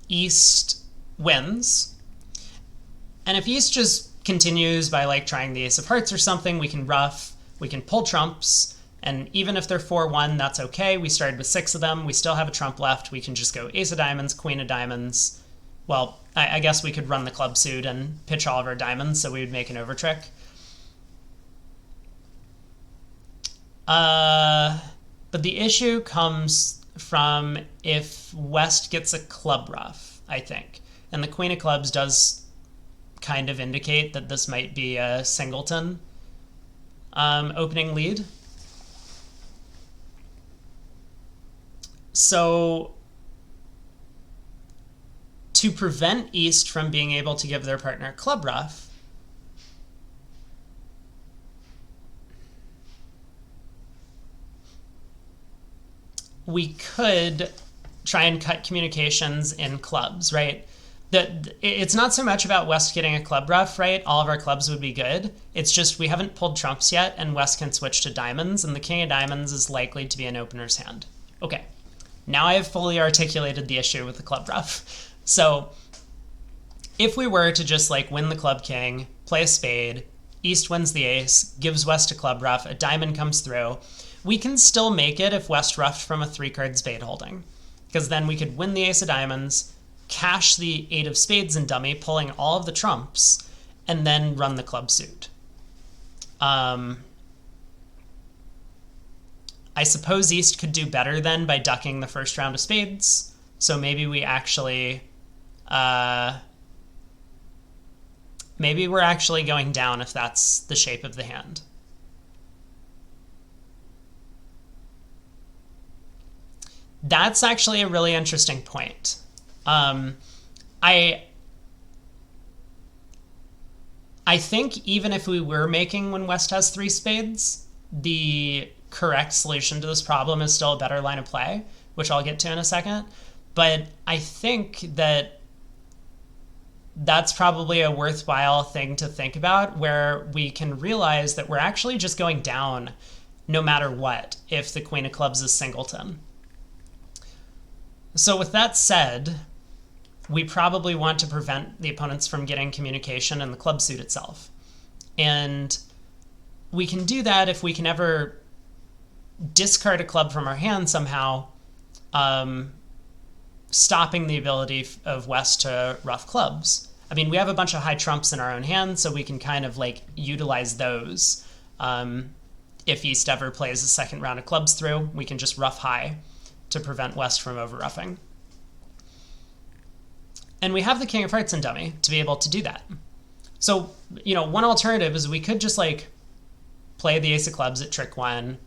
East wins. And if East just continues by like trying the ace of hearts or something, we can ruff, we can pull trumps, and even if they're 4-1, that's okay. We started with 6 of them. We still have a trump left. We can just go ace of diamonds, queen of diamonds. Well, I guess we could run the club suit and pitch all of our diamonds, so we would make an over trick. But the issue comes from if West gets a club ruff, I think. And the queen of clubs does kind of indicate that this might be a singleton opening lead. So to prevent East from being able to give their partner club ruff, we could try and cut communications in clubs, right? It's not so much about West getting a club ruff, right? All of our clubs would be good. It's just we haven't pulled trumps yet, and West can switch to diamonds, and the king of diamonds is likely to be an opener's hand. Okay, now I have fully articulated the issue with the club ruff. So if we were to just like win the club king, play a spade, East wins the ace, gives West a club ruff, a diamond comes through, we can still make it if West ruffed from a 3-card spade holding, because then we could win the ace of diamonds, cash the 8 of spades in dummy, pulling all of the trumps, and then run the club suit. I suppose East could do better then by ducking the first round of spades, so maybe we actually... maybe we're actually going down if that's the shape of the hand. That's actually a really interesting point. I think even if we were making when West has 3 spades, the correct solution to this problem is still a better line of play, which I'll get to in a second. But I think that that's probably a worthwhile thing to think about, where we can realize that we're actually just going down no matter what if the queen of clubs is singleton. So with that said, we probably want to prevent the opponents from getting communication in the club suit itself. And we can do that if we can ever discard a club from our hand somehow, stopping the ability of West to ruff clubs. I mean, we have a bunch of high trumps in our own hand, so we can kind of like utilize those. If East ever plays a second round of clubs through, we can just ruff high to prevent West from over-ruffing. And we have the king of hearts in dummy to be able to do that. So, one alternative is we could just like play the ace of clubs at trick one,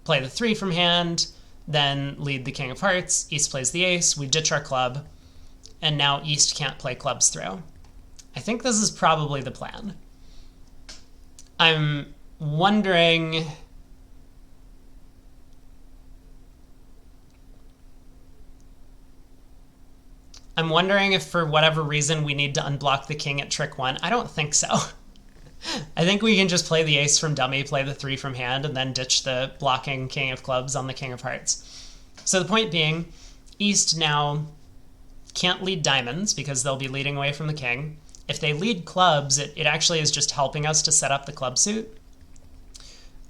play the 3 from hand, then lead the king of hearts. East plays the ace, we ditch our club, and now East can't play clubs through. I think this is probably the plan. I'm wondering... if for whatever reason we need to unblock the king at trick one. I don't think so. I think we can just play the ace from dummy, play the 3 from hand, and then ditch the blocking king of clubs on the king of hearts. So the point being, East now can't lead diamonds because they'll be leading away from the king. If they lead clubs, it actually is just helping us to set up the club suit.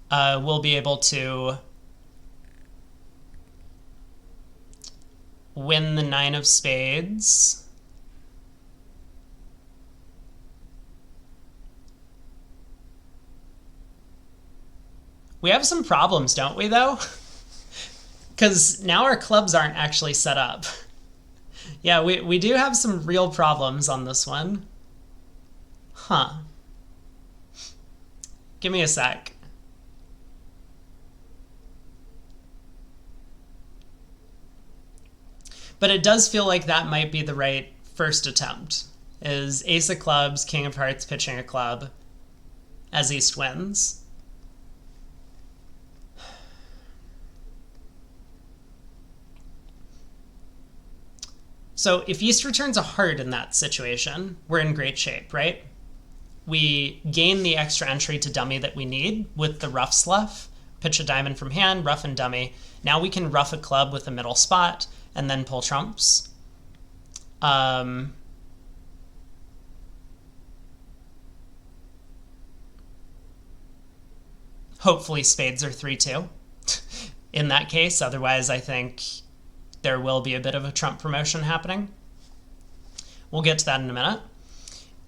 We'll be able to win the 9 of spades. We have some problems, don't we, though? Because now our clubs aren't actually set up. Yeah, we do have some real problems on this one. Huh. Give me a sec. But it does feel like that might be the right first attempt, is ace of clubs, king of hearts pitching a club as East wins. So if East returns a heart in that situation, we're in great shape, right? We gain the extra entry to dummy that we need with the rough sluff, pitch a diamond from hand, rough and dummy. Now we can rough a club with a middle spot and then pull trumps. Hopefully spades are 3-2 in that case. Otherwise, I think there will be a bit of a trump promotion happening. We'll get to that in a minute.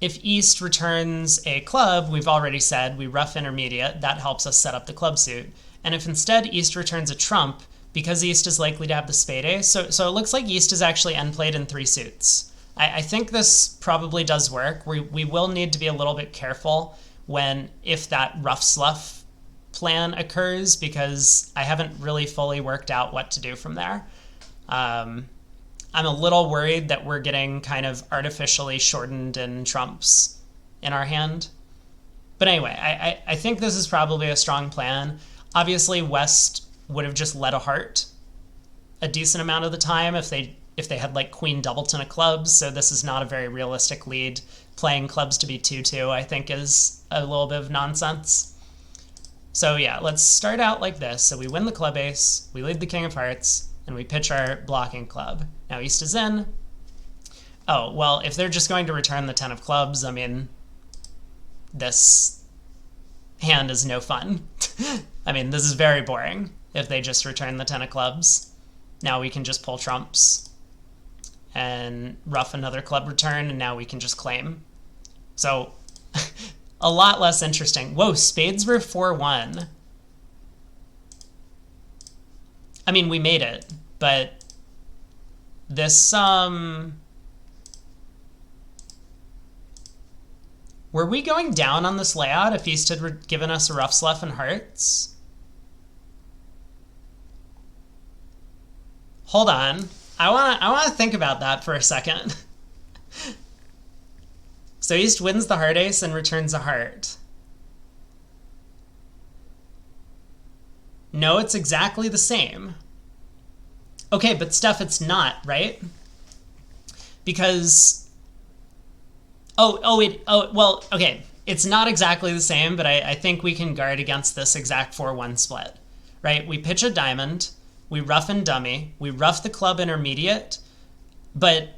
If East returns a club, we've already said we rough intermediate. That helps us set up the club suit. And if instead East returns a trump, because East is likely to have the spade ace, so it looks like East is actually end played in 3 suits. I think this probably does work. We will need to be a little bit careful if that rough sluff plan occurs, because I haven't really fully worked out what to do from there. I'm a little worried that we're getting kind of artificially shortened in trumps in our hand. But anyway, I think this is probably a strong plan. Obviously, West would have just led a heart a decent amount of the time if they had like queen doubleton of clubs, so this is not a very realistic lead. Playing clubs to be 2-2 I think is a little bit of nonsense. So yeah, let's start out like this. So we win the club ace, we lead the king of hearts, and we pitch our blocking club. Now East is in. Oh, well, if they're just going to return the 10 of clubs, I mean, this hand is no fun. I mean, this is very boring if they just return the 10 of clubs. Now we can just pull trumps and rough another club return, and now we can just claim. So a lot less interesting. Whoa, spades were 4-1. I mean, we made it, but this, were we going down on this layout if East had given us a rough sluff and hearts? Hold on. I wanna think about that for a second. So East wins the heart ace and returns a heart. No, it's exactly the same. Okay, but Steph, it's not, right? Because... well, okay. It's not exactly the same, but I think we can guard against this exact 4-1 split, right? We pitch a diamond, we rough and dummy, we rough the club intermediate, but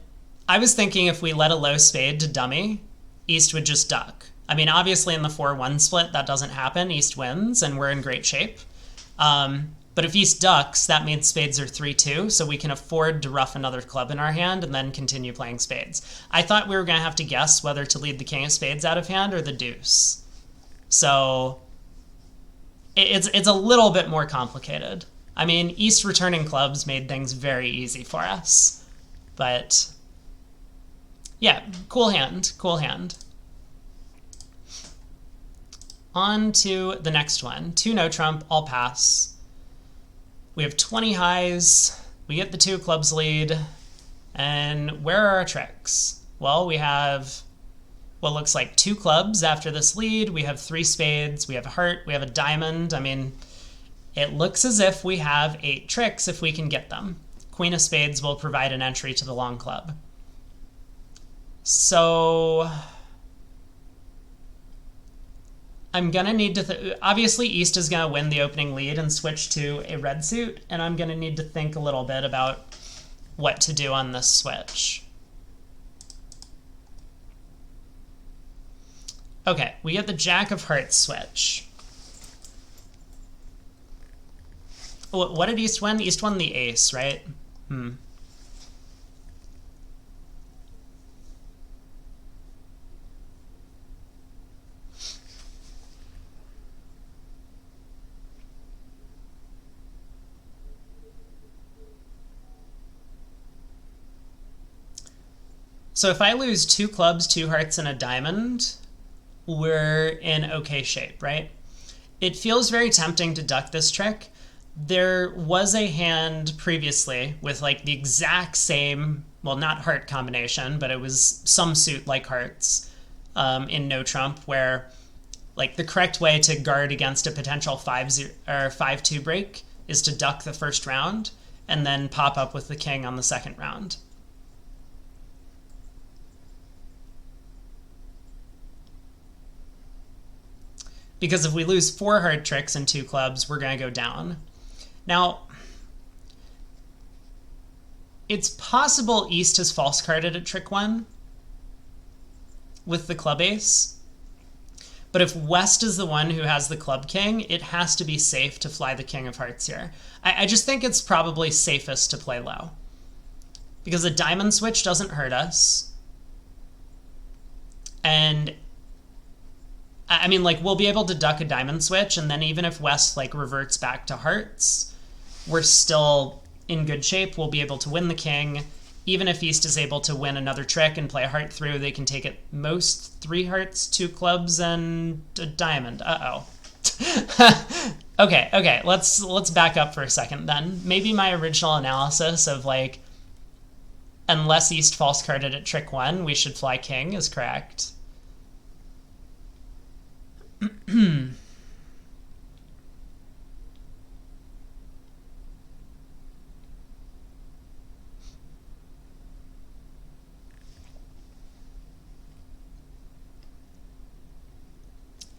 I was thinking if we let a low spade to dummy, East would just duck. I mean, obviously in the 4-1 split, that doesn't happen. East wins, and we're in great shape. But if East ducks, that means spades are 3-2, so we can afford to rough another club in our hand and then continue playing spades. I thought we were going to have to guess whether to lead the king of spades out of hand or the deuce. So it's a little bit more complicated. I mean, East returning clubs made things very easy for us, but Yeah, cool hand, cool hand. On to the next one. 2 no trump, all pass. We have 20 highs. We get the 2 clubs lead. And where are our tricks? Well, we have what looks like 2 clubs after this lead. We have 3 spades. We have a heart. We have a diamond. I mean, it looks as if we have 8 tricks if we can get them. Queen of spades will provide an entry to the long club. So I'm going to need to... obviously, East is going to win the opening lead and switch to a red suit, and I'm going to need to think a little bit about what to do on this switch. Okay, we get the Jack of Hearts switch. What did East win? East won the ace, right? So if I lose 2 clubs, 2 hearts, and a diamond, we're in okay shape, right? It feels very tempting to duck this trick. There was a hand previously with like the exact same, well, not heart combination, but it was some suit like hearts in no trump, where like the correct way to guard against a potential 5-2 break is to duck the first round and then pop up with the king on the second round. Because if we lose 4 hard tricks and 2 clubs, we're going to go down. Now, it's possible East has false carded at trick 1 with the club ace. But if West is the one who has the club king, it has to be safe to fly the king of hearts here. I just think it's probably safest to play low. Because a diamond switch doesn't hurt us. And I mean, like, we'll be able to duck a diamond switch, and then even if West, like, reverts back to hearts, we're still in good shape. We'll be able to win the king. Even if East is able to win another trick and play a heart through, they can take at most 3 hearts, 2 clubs, and a diamond. Uh-oh. Okay, let's back up for a second then. Maybe my original analysis of, like, unless East false carded at trick 1, we should fly king is correct.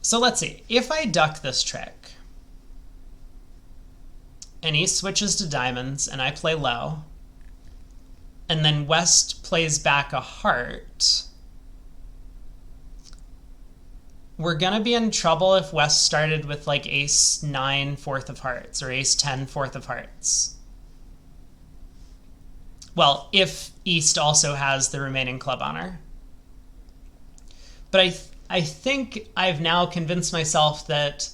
So let's see. If I duck this trick, and East switches to diamonds, and I play low, and then West plays back a heart, we're going to be in trouble if West started with like ace 9 fourth of hearts or ace 10 fourth of hearts. Well, if East also has the remaining club honor. But I think I've now convinced myself that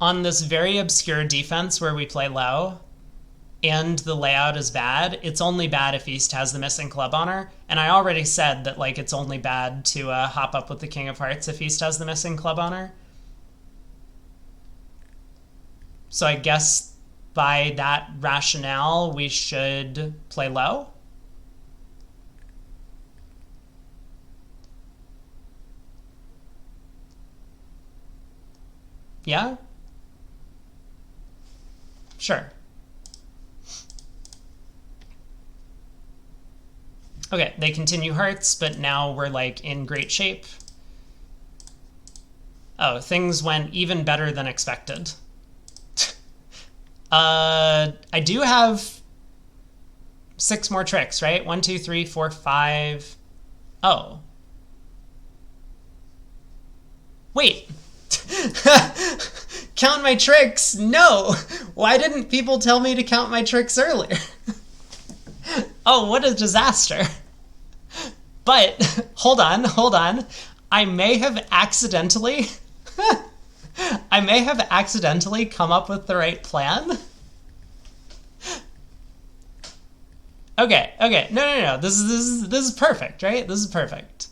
on this very obscure defense where we play low and the layout is bad, it's only bad if East has the missing club honor. And I already said that, like, it's only bad to hop up with the king of hearts if East has the missing club honor. So I guess by that rationale, we should play low. Yeah? Sure. Okay, they continue hearts, but now we're, like, in great shape. Oh, things went even better than expected. I do have 6 more tricks, right? 1, 2, 3, 4, 5. Oh. Wait. Count my tricks? No! Why didn't people tell me to count my tricks earlier? Oh, what a disaster. But, hold on. I may have accidentally come up with the right plan. Okay, okay. No. This is perfect, right? This is perfect.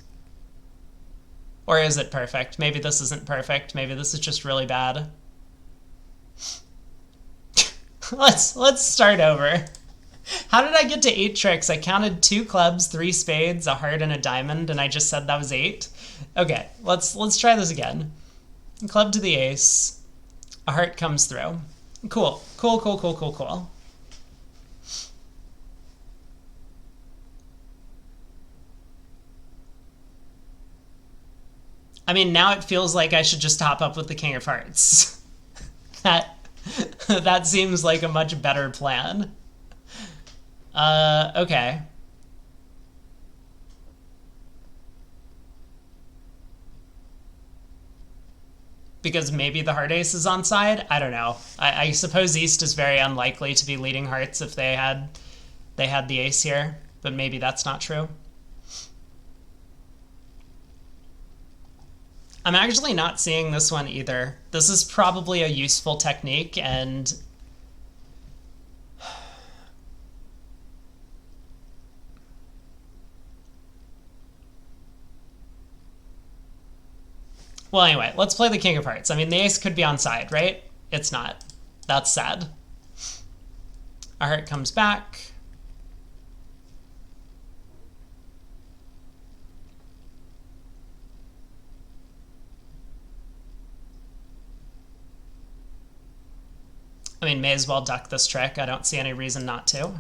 Or is it perfect? Maybe this isn't perfect. Maybe this is just really bad. Let's start over. How did I get to 8 tricks? I counted 2 clubs, 3 spades, a heart, and a diamond, and I just said that was 8. Okay, let's try this again. Club to the ace. A heart comes through. Cool. I mean, now it feels like I should just top up with the king of hearts. That seems like a much better plan. Okay. Because maybe the heart ace is on side? I don't know. I suppose East is very unlikely to be leading hearts if they had the ace here, but maybe that's not true. I'm actually not seeing this one either. This is probably a useful technique, and well, anyway, let's play the king of hearts. I mean, the ace could be on side, right? It's not. That's sad. A heart comes back. I mean, may as well duck this trick. I don't see any reason not to.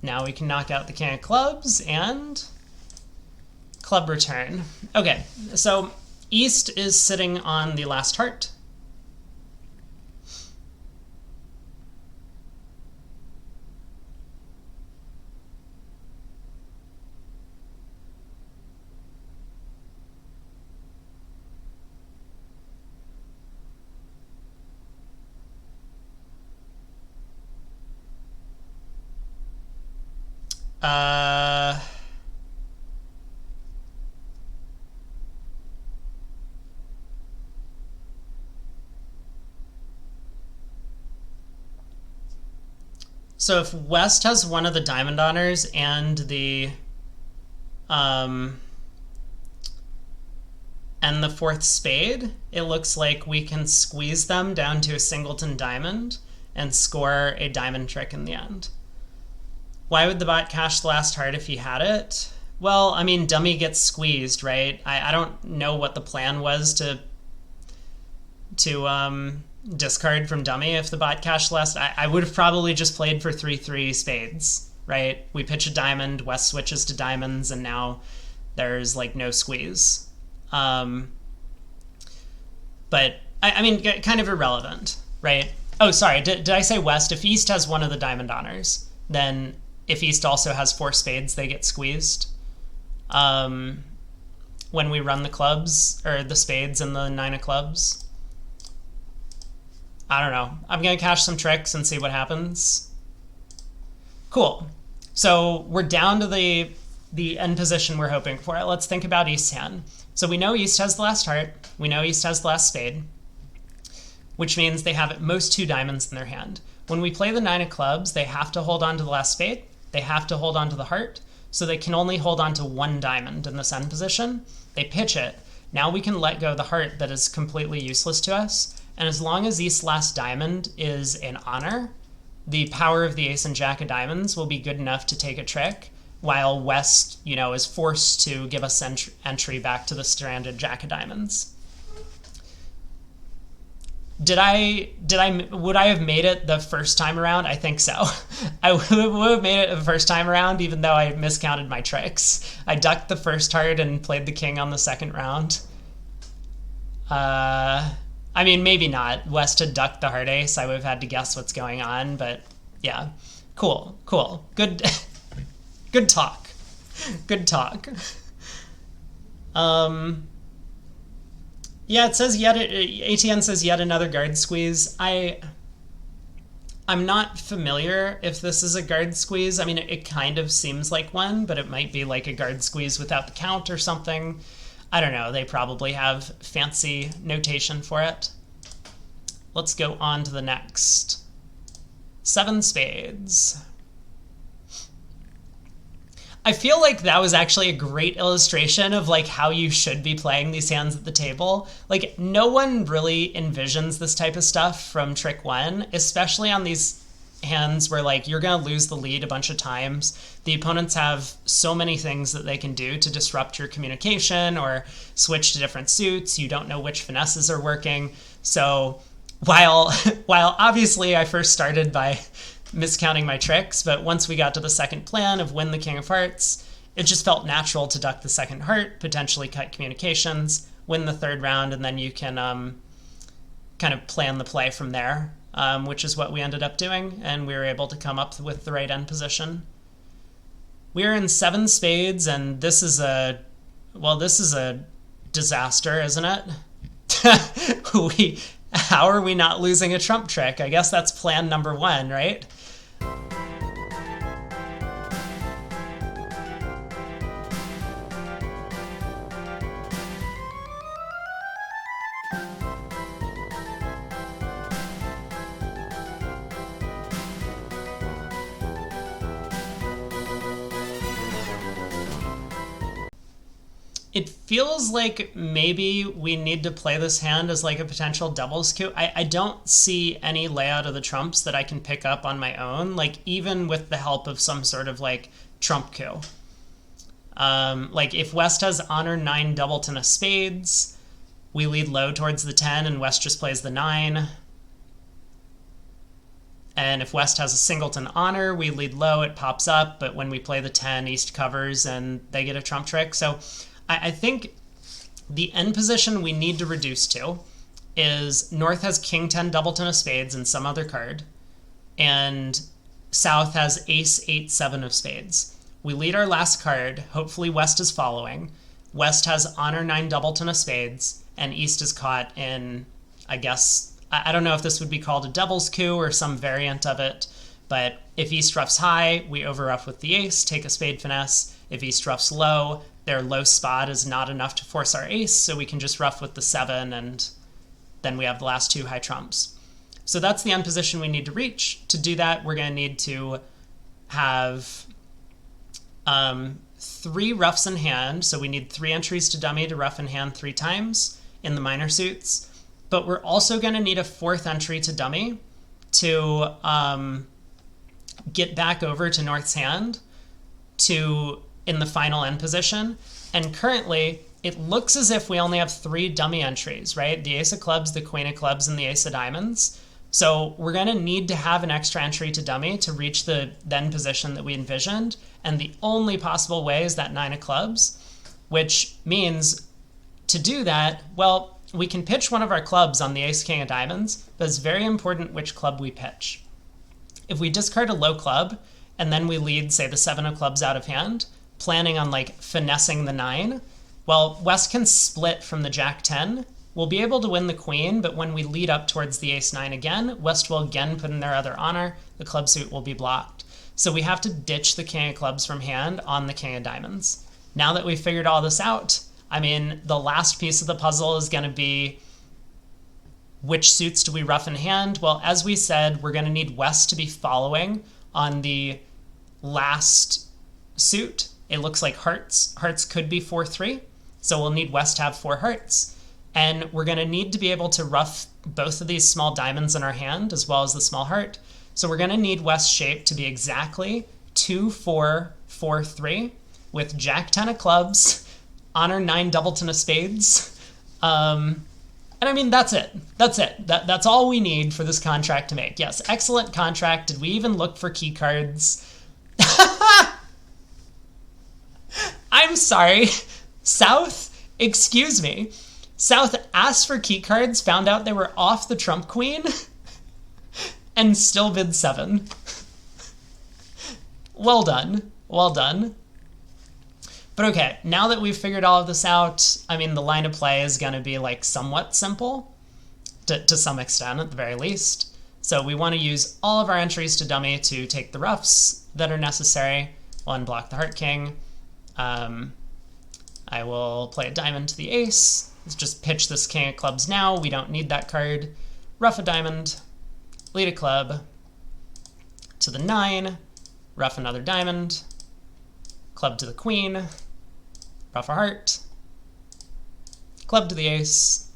Now we can knock out the king of clubs and club return. Okay, so East is sitting on the last heart. So if West has one of the diamond honors and the 4th spade, it looks like we can squeeze them down to a singleton diamond and score a diamond trick in the end. Why would the bot cash the last heart if he had it? Well, I mean, dummy gets squeezed, right? I don't know what the plan was to discard from dummy if the bot cashed last. I would have probably just played for 3-3 spades, right? We pitch a diamond, West switches to diamonds, and now there's like no squeeze. But I mean, kind of irrelevant, right? Oh, sorry, did I say West? If East has one of the diamond honors, then if East also has 4 spades, they get squeezed. When we run the clubs, or the spades and the 9 of clubs. I don't know. I'm going to cash some tricks and see what happens. Cool. So we're down to the end position we're hoping for. Let's think about East's hand. So we know East has the last heart. We know East has the last spade, which means they have at most 2 diamonds in their hand. When we play the 9 of clubs, they have to hold on to the last spade. They have to hold on to the heart. So they can only hold on to 1 diamond in this end position. They pitch it. Now we can let go the heart that is completely useless to us. And as long as East's last diamond is an honor, the power of the ace and jack of diamonds will be good enough to take a trick, while West, is forced to give us entry back to the stranded jack of diamonds. Would I have made it the first time around? I think so. I would have made it the first time around, even though I miscounted my tricks. I ducked the first heart and played the king on the second round. I mean, maybe not. West had ducked the heart ace. I would have had to guess what's going on, but yeah. Cool. Good talk. Good talk. Yeah, it says ATN says yet another guard squeeze. I I'm not familiar if this is a guard squeeze. I mean, it kind of seems like one, but it might be like a guard squeeze without the count or something. I don't know. They probably have fancy notation for it. Let's go on to the next. 7 spades. I feel like that was actually a great illustration of like how you should be playing these hands at the table. Like no one really envisions this type of stuff from trick 1, especially on these hands where like you're going to lose the lead a bunch of times. The opponents have so many things that they can do to disrupt your communication or switch to different suits. You don't know which finesses are working. So while obviously I first started by miscounting my tricks, but once we got to the second plan of win the king of hearts, it just felt natural to duck the second heart, potentially cut communications, win the third round, and then you can kind of plan the play from there, which is what we ended up doing, and we were able to come up with the right end position. We're in 7 spades, and this is a disaster, isn't it? How are we not losing a trump trick? I guess that's plan number 1, right? It feels like maybe we need to play this hand as like a potential doubles coup. I don't see any layout of the trumps that I can pick up on my own, like even with the help of some sort of like trump coup. Like if West has honor 9 doubleton of spades, we lead low towards the 10 and West just plays the 9. And if West has a singleton honor, we lead low, it pops up, but when we play the 10, East covers and they get a trump trick. So I think the end position we need to reduce to is North has king 10 doubleton of spades and some other card, and South has ace 8 7 of spades. We lead our last card. Hopefully West is following. West has honor 9 doubleton of spades, and East is caught in, I guess, I don't know if this would be called a devil's coup or some variant of it, but if East ruffs high, we overruff with the ace, take a spade finesse. If East ruffs low, their low spot is not enough to force our ace, so we can just rough with the 7, and then we have the last 2 high trumps. So that's the end position we need to reach. To do that, we're going to need to have 3 roughs in hand, so we need 3 entries to dummy to rough in hand 3 times in the minor suits, but we're also going to need a 4th entry to dummy to get back over to North's hand to in the final end position. And currently it looks as if we only have 3 dummy entries, right? The ace of clubs, the queen of clubs, and the ace of diamonds. So we're going to need to have an extra entry to dummy to reach the then position that we envisioned. And the only possible way is that 9 of clubs, which means to do that, well, we can pitch one of our clubs on the ace king of diamonds, but it's very important which club we pitch. If we discard a low club and then we lead, say, the 7 of clubs out of hand, planning on like finessing the 9, well, West can split from the jack 10. We'll be able to win the queen, but when we lead up towards the ace 9 again, West will again put in their other honor. The club suit will be blocked. So we have to ditch the king of clubs from hand on the king of diamonds. Now that we've figured all this out, I mean, the last piece of the puzzle is going to be which suits do we rough in hand? Well, as we said, we're going to need West to be following on the last suit. It looks like hearts. Hearts could be 4-3, so we'll need West to have 4 hearts. And we're going to need to be able to rough both of these small diamonds in our hand as well as the small heart. So we're going to need West's shape to be exactly 2-4-4-3 with jack 10 of clubs, honor 9 doubleton of spades. And I mean, that's it. That's it. That's all we need for this contract to make. Yes, excellent contract. Did we even look for key cards? I'm sorry. South, excuse me. South asked for key cards, found out they were off the trump queen, and still bid 7. Well done. Well done. But okay, now that we've figured all of this out, I mean, the line of play is going to be like somewhat simple to some extent at the very least. So we want to use all of our entries to dummy to take the ruffs that are necessary. We'll unblock the Heart King. I will play a diamond to the ace. Let's just pitch this king of clubs now. We don't need that card. Ruff a diamond, lead a club to the 9, ruff another diamond, club to the queen, ruff a heart, club to the ace,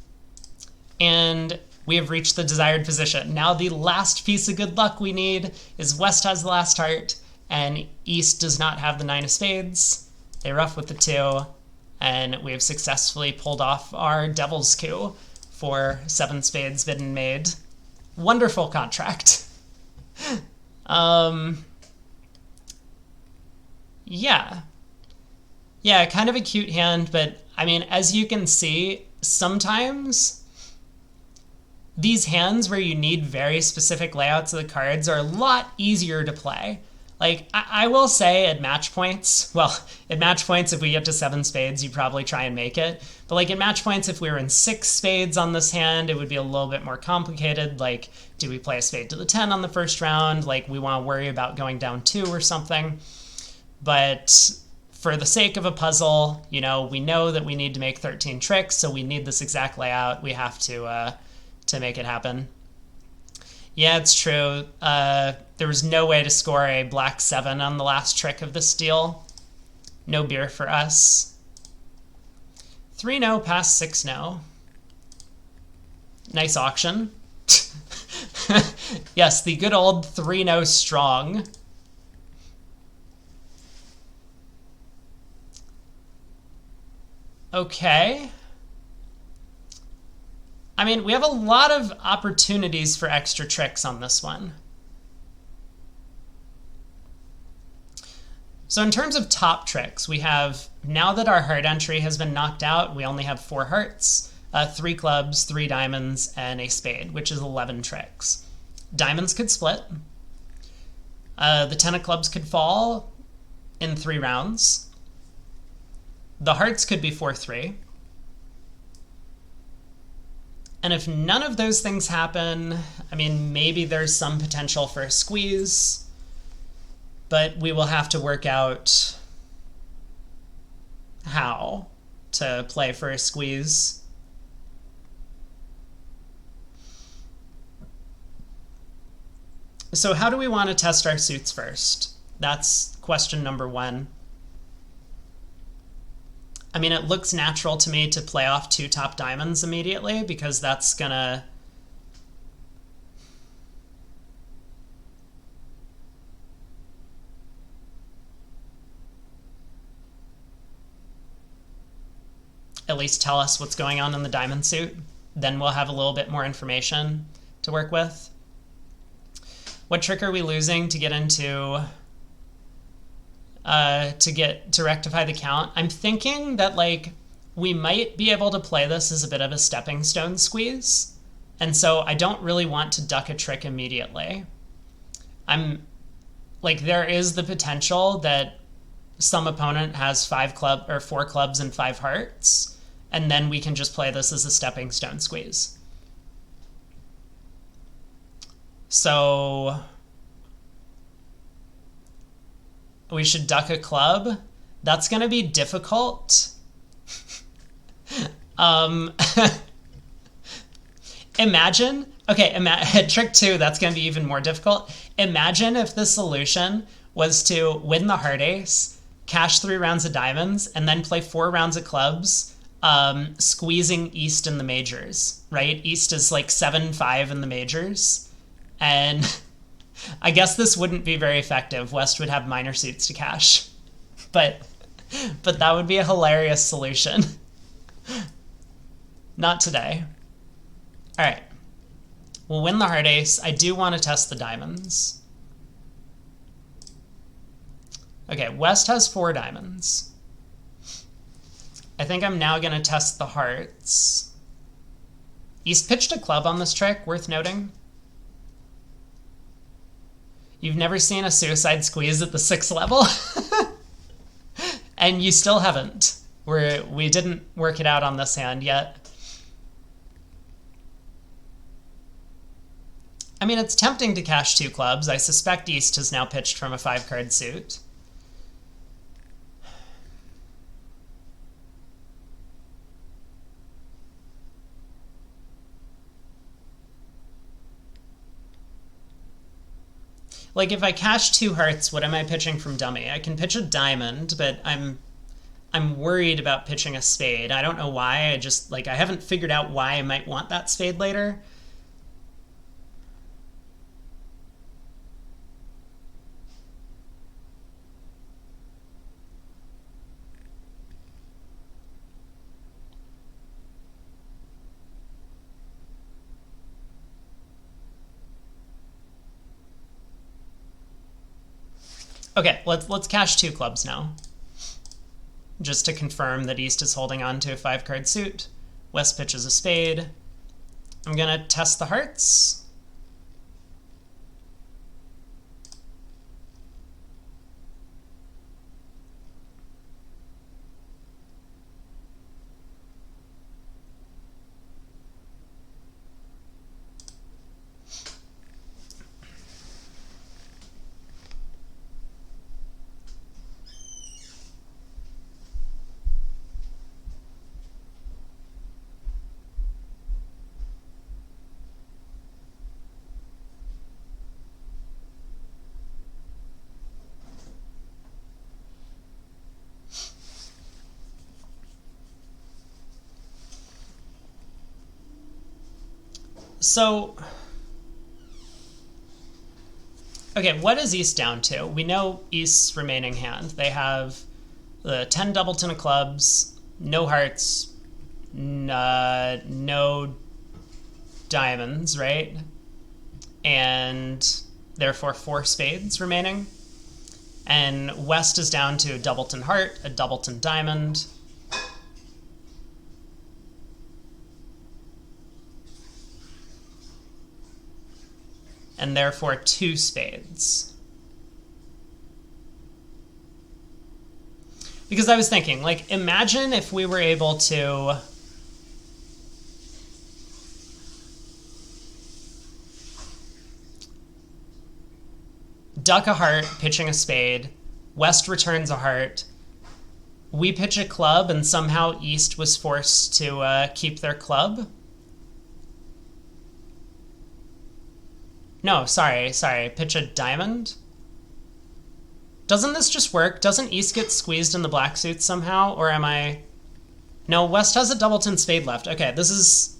and we have reached the desired position. Now the last piece of good luck we need is West has the last heart, and East does not have the 9 of spades. They ruff with the 2, and we have successfully pulled off our devil's coup for 7 spades bid and made. Wonderful contract. Yeah. Yeah, kind of a cute hand, but I mean, as you can see, sometimes these hands where you need very specific layouts of the cards are a lot easier to play. Like, I will say at match points, well, at match points, if we get to 7 spades, you probably try and make it. But like at match points, if we were in 6 spades on this hand, it would be a little bit more complicated. Like, do we play a spade to the 10 on the first round? Like, we want to worry about going down 2 or something. But for the sake of a puzzle, you know, we know that we need to make 13 tricks, so we need this exact layout. We have to make it happen. Yeah, it's true. There was no way to score a black 7 on the last trick of this deal. No beer for us. 3 no, pass 6 no. Nice auction. Yes, the good old 3 no strong. Okay. I mean, we have a lot of opportunities for extra tricks on this one. So in terms of top tricks, we have, now that our heart entry has been knocked out, we only have 4 hearts, 3 clubs, 3 diamonds, and a spade, which is 11 tricks. Diamonds could split. The 10 of clubs could fall in 3 rounds. The hearts could be 4-3. And if none of those things happen, I mean, maybe there's some potential for a squeeze, but we will have to work out how to play for a squeeze. So how do we want to test our suits first? That's question number 1. I mean, it looks natural to me to play off 2 top diamonds immediately because that's gonna... at least tell us what's going on in the diamond suit. Then we'll have a little bit more information to work with. What trick are we losing to get into... to rectify the count? I'm thinking that, like, we might be able to play this as a bit of a stepping stone squeeze. And so I don't really want to duck a trick immediately. There is the potential that some opponent has 4 clubs and 5 hearts, and then we can just play this as a stepping stone squeeze. So we should duck a club. That's going to be difficult. Imagine, okay, trick 2, that's going to be even more difficult. Imagine if the solution was to win the heart ace, cash 3 rounds of diamonds, and then play 4 rounds of clubs, squeezing East in the majors, right? East is like 7-5 in the majors. And I guess this wouldn't be very effective. West would have minor suits to cash. But that would be a hilarious solution. Not today. All right. We'll win the heart ace. I do want to test the diamonds. Okay, West has 4 diamonds. I think I'm now going to test the hearts. East pitched a club on this trick, worth noting. You've never seen a suicide squeeze at the 6th level? And you still haven't. We didn't work it out on this hand yet. I mean, it's tempting to cash 2 clubs. I suspect East has now pitched from a 5-card suit. Like, if I cash 2 hearts, what am I pitching from dummy? I can pitch a diamond, but I'm worried about pitching a spade. I don't know why. I haven't figured out why I might want that spade later. Okay, let's cash 2 clubs now. Just to confirm that East is holding on to a 5-card suit. West pitches a spade. I'm gonna test the hearts. So, okay, what is East down to? We know East's remaining hand. They have the 10 doubleton of clubs, no hearts, no diamonds, right? And therefore 4 spades remaining. And West is down to a doubleton heart, a doubleton diamond, and therefore 2 spades. Because I was thinking, like, imagine if we were able to duck a heart, pitching a spade, West returns a heart, we pitch a club, and somehow East was forced to keep their club. No, sorry, pitch a diamond? Doesn't this just work? Doesn't East get squeezed in the black suits somehow? Or am I... No, West has a doubleton spade left. Okay, this is...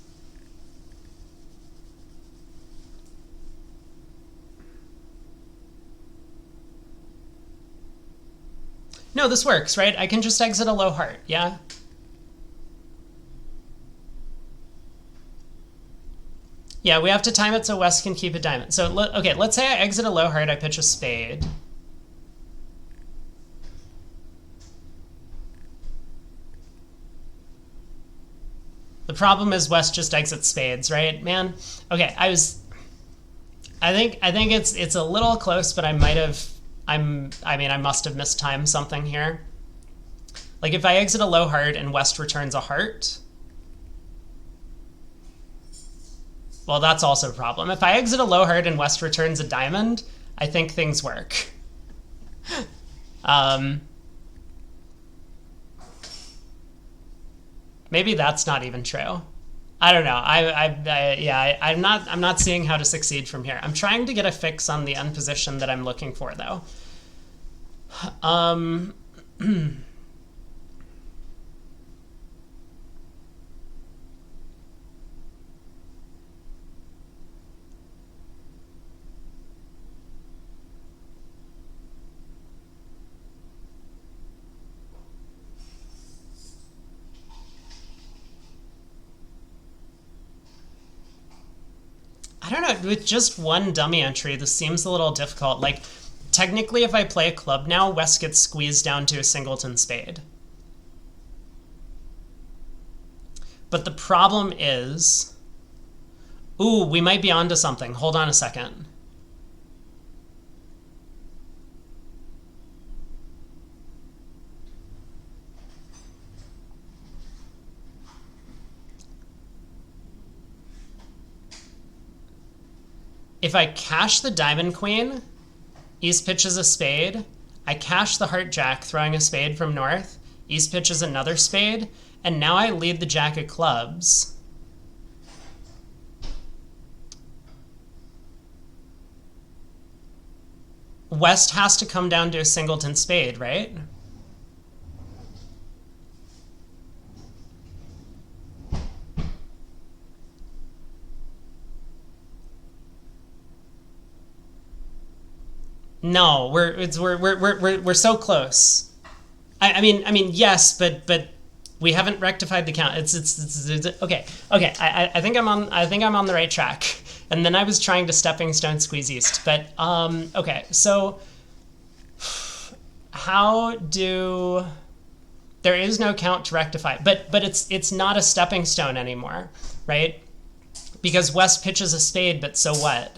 No, this works, right? I can just exit a low heart, yeah? Yeah, we have to time it so West can keep a diamond. So, okay, let's say I exit a low heart, I pitch a spade. The problem is West just exits spades, right? Man, okay, I think it's a little close, but I must have mistimed something here. Like, if I exit a low heart and West returns a heart, well, that's also a problem. If I exit a low heart and West returns a diamond, I think things work. Maybe that's not even true. I don't know. I'm not seeing how to succeed from here. I'm trying to get a fix on the end position that I'm looking for, though. I don't know, with just one dummy entry, this seems a little difficult. Like, technically, if I play a club now, West gets squeezed down to a singleton spade. But the problem is... Ooh, we might be onto something. Hold on a second. If I cash the diamond queen, East pitches a spade. I cash the heart jack, throwing a spade from north. East pitches another spade, and now I lead the jack of clubs. West has to come down to a singleton spade, right? No, we're so close. I mean, yes, but we haven't rectified the count. It's okay. Okay, I think I'm on the right track. And then I was trying to stepping stone squeeze east, but okay. So how do there is no count to rectify, but it's not a stepping stone anymore, right? Because West pitches a spade, but so what?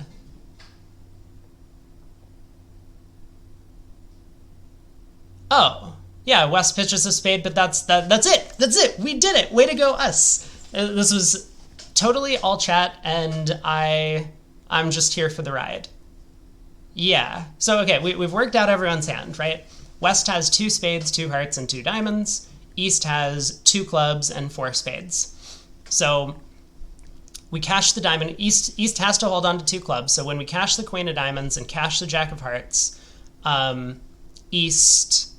Oh, yeah, West pitches a spade, but that's it. That's it. We did it. Way to go, us. This was totally all chat, and I'm just here for the ride. Yeah. So, okay, we've worked out everyone's hand, right? West has 2 spades, 2 hearts, and 2 diamonds. East has 2 clubs and 4 spades. So we cash the diamond. East has to hold on to 2 clubs. So when we cash the queen of diamonds and cash the jack of hearts, East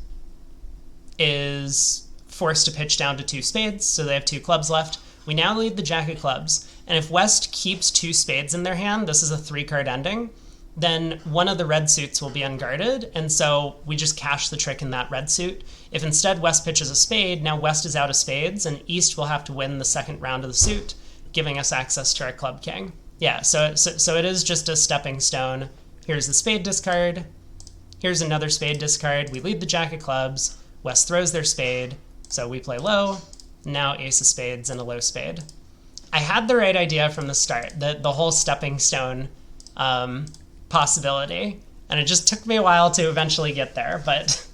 is forced to pitch down to 2 spades, so they have 2 clubs left. We now lead the jack of clubs, and if West keeps 2 spades in their hand, this is a 3-card ending, then one of the red suits will be unguarded, and so we just cash the trick in that red suit. If instead West pitches a spade, now West is out of spades, and East will have to win the second round of the suit, giving us access to our club king. Yeah, so it is just a stepping stone. Here's the spade discard. Here's another spade discard. We lead the jack of clubs. West throws their spade, so we play low. Now ace of spades and a low spade. I had the right idea from the start, the whole stepping stone possibility, and it just took me a while to eventually get there, but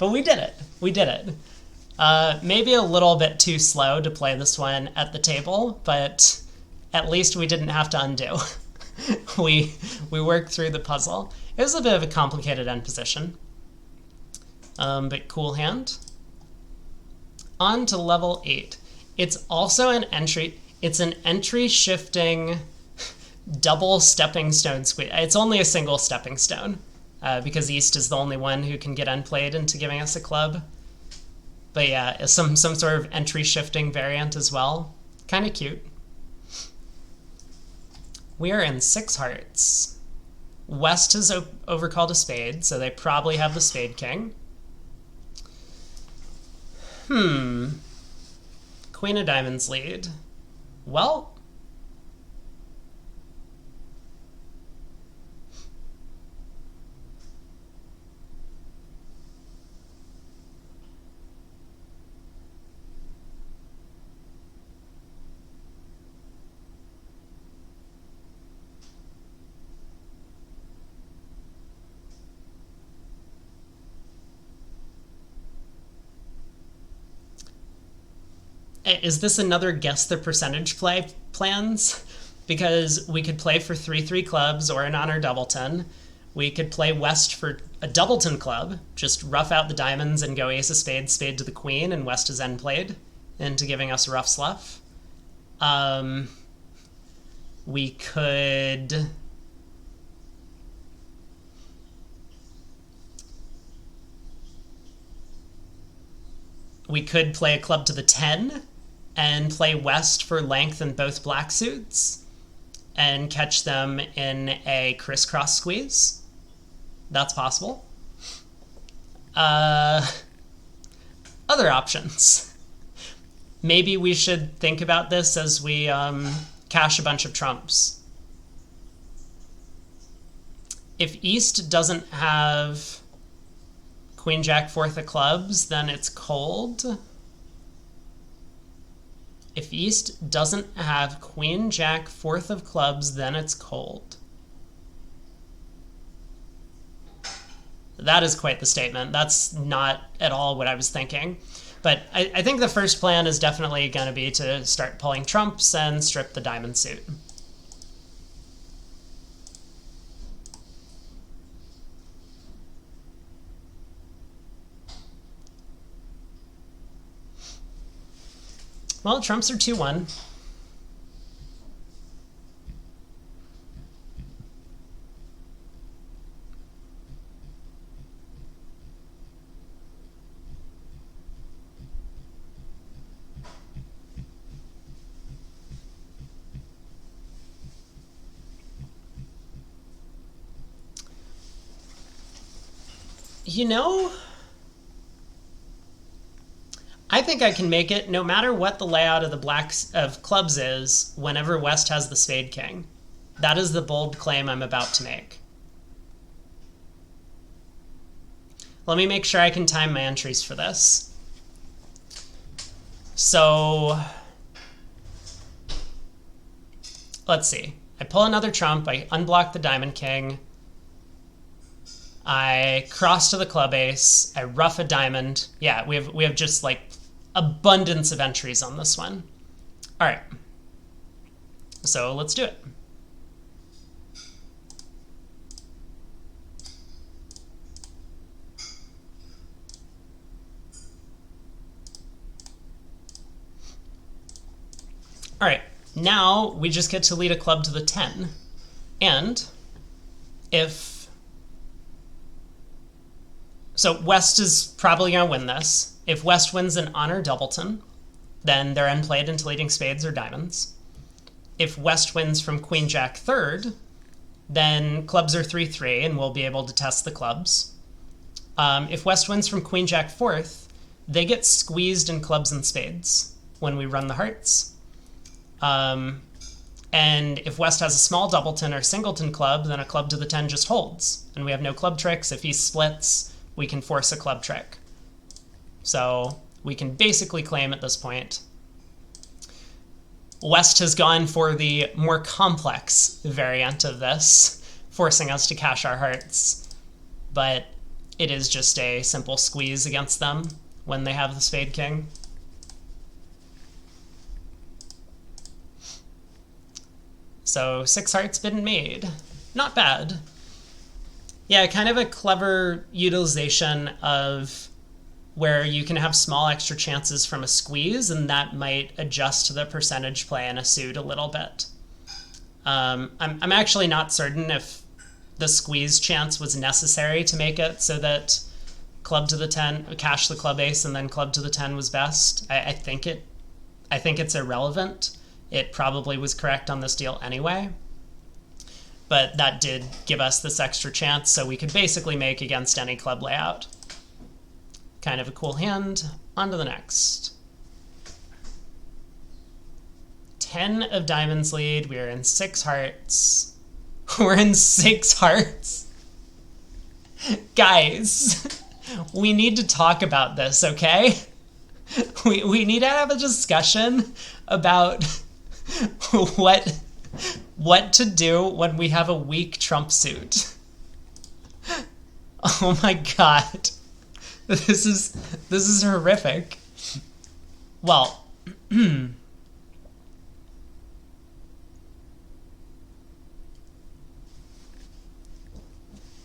we did it. We did it. Maybe a little bit too slow to play this one at the table, but at least we didn't have to undo. we worked through the puzzle. It was a bit of a complicated end position, but cool hand. On to level 8. It's also an entry. It's an entry shifting double stepping stone squeeze. It's only a single stepping stone because East is the only one who can get unplayed into giving us a club. But yeah, some sort of entry shifting variant as well. Kind of cute. We are in 6 hearts. West has overcalled a spade, so they probably have the spade king. Queen of diamonds lead. Well, is this another guess the percentage play plans? Because we could play for 3-3 clubs or an honor doubleton. We could play West for a doubleton club, just rough out the diamonds and go ace of spades, spade to the queen, and West is end played into giving us a rough slough. We could... We could play a club to the 10 and play West for length in both black suits and catch them in a crisscross squeeze. That's possible. Other options. Maybe we should think about this as we cash a bunch of trumps. If East doesn't have Queen Jack 4th of clubs, then it's cold. If East doesn't have Queen Jack 4th of clubs, then it's cold. That is quite the statement. That's not at all what I was thinking. But I think the first plan is definitely going to be to start pulling trumps and strip the diamond suit. Well, trumps are 2-1. You know, I think I can make it no matter what the layout of the blacks of clubs is whenever West has the spade king. That is the bold claim I'm about to make. Let me make sure I can time my entries for this. So let's see. I pull another trump, I unblock the diamond king, I cross to the club ace, I ruff a diamond. Yeah, we have just like abundance of entries on this one. All right, so let's do it. All right, now we just get to lead a club to the 10. And if... So West is probably going to win this. If West wins an honor doubleton, then they're unplayed into leading spades or diamonds. If West wins from Queen Jack third, then clubs are 3-3 and we'll be able to test the clubs. If West wins from Queen Jack fourth, they get squeezed in clubs and spades when we run the hearts. And if West has a small doubleton or singleton club, then a club to the 10 just holds. And we have no club tricks. If he splits, we can force a club trick. So we can basically claim at this point. West has gone for the more complex variant of this, forcing us to cash our hearts. But it is just a simple squeeze against them when they have the spade king. So 6 hearts been made. Not bad. Yeah, kind of a clever utilization of where you can have small extra chances from a squeeze, and that might adjust the percentage play in a suit a little bit. I'm actually not certain if the squeeze chance was necessary to make it so that club to the 10, cash the club ace, and then club to the 10 was best. I think it's irrelevant. It probably was correct on this deal anyway. But that did give us this extra chance, so we could basically make against any club layout. Kind of a cool hand. On to the next. 10 of diamonds lead. We are in 6 hearts. We're in 6 hearts. Guys, we need to talk about this, okay? We need to have a discussion about what to do when we have a weak trump suit. Oh my god. This is horrific. Well,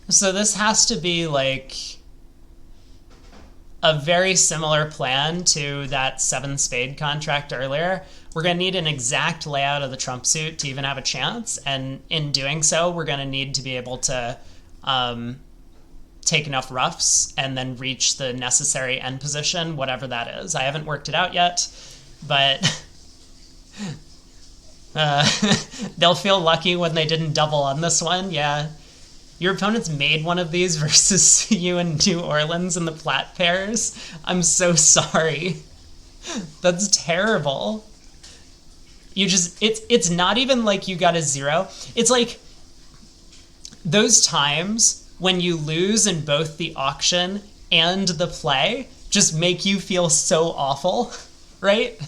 so this has to be like a very similar plan to that 7 spade contract earlier. We're going to need an exact layout of the trump suit to even have a chance, and in doing so, we're going to need to be able to take enough roughs and then reach the necessary end position, whatever that is. I haven't worked it out yet, but they'll feel lucky when they didn't double on this one. Yeah. Your opponent's made one of these versus you in New Orleans in the plat pairs. I'm so sorry. That's terrible. You just, it's not even like you got a 0. It's like those times when you lose in both the auction and the play just make you feel so awful, right?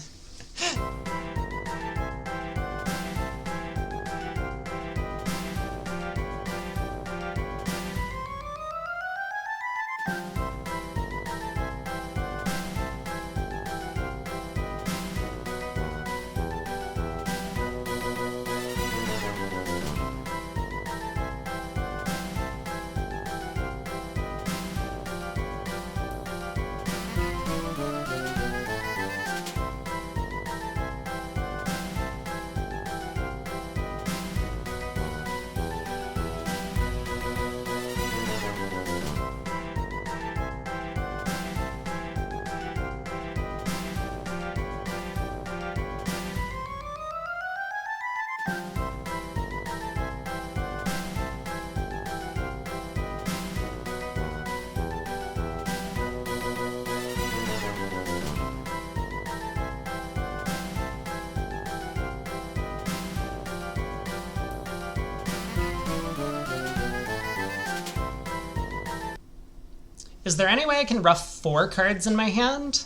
Is there any way I can ruff 4 cards in my hand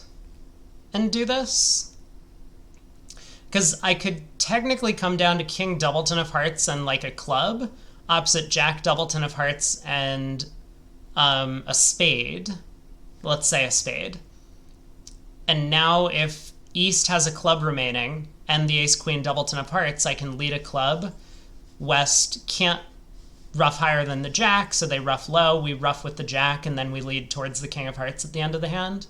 and do this? Because I could technically come down to King Doubleton of Hearts and like a club opposite Jack Doubleton of Hearts and a spade. Let's say a spade. And now if East has a club remaining and the Ace Queen Doubleton of Hearts, I can lead a club. West can't ruff higher than the Jack, so they ruff low. We ruff with the Jack, and then we lead towards the King of Hearts at the end of the hand.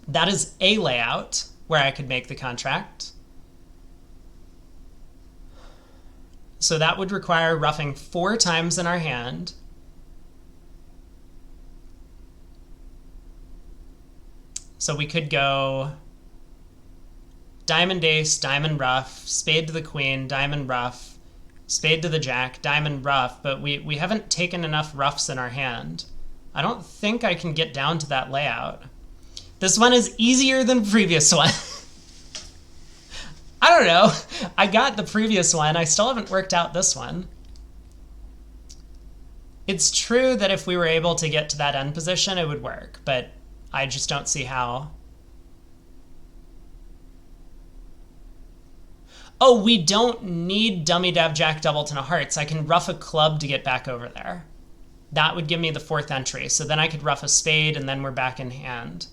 That is a layout where I could make the contract. So that would require ruffing 4 times in our hand. So we could go diamond ace, diamond ruff, spade to the queen, diamond ruff, spade to the jack, diamond ruff, but we haven't taken enough ruffs in our hand. I don't think I can get down to that layout. This one is easier than the previous one. I don't know. I got the previous one. I still haven't worked out this one. It's true that if we were able to get to that end position, it would work, but I just don't see how. Oh, we don't need dummy dav Jack Doubleton of Hearts. I can ruff a club to get back over there. That would give me the 4th entry. So then I could ruff a spade, and then we're back in hand.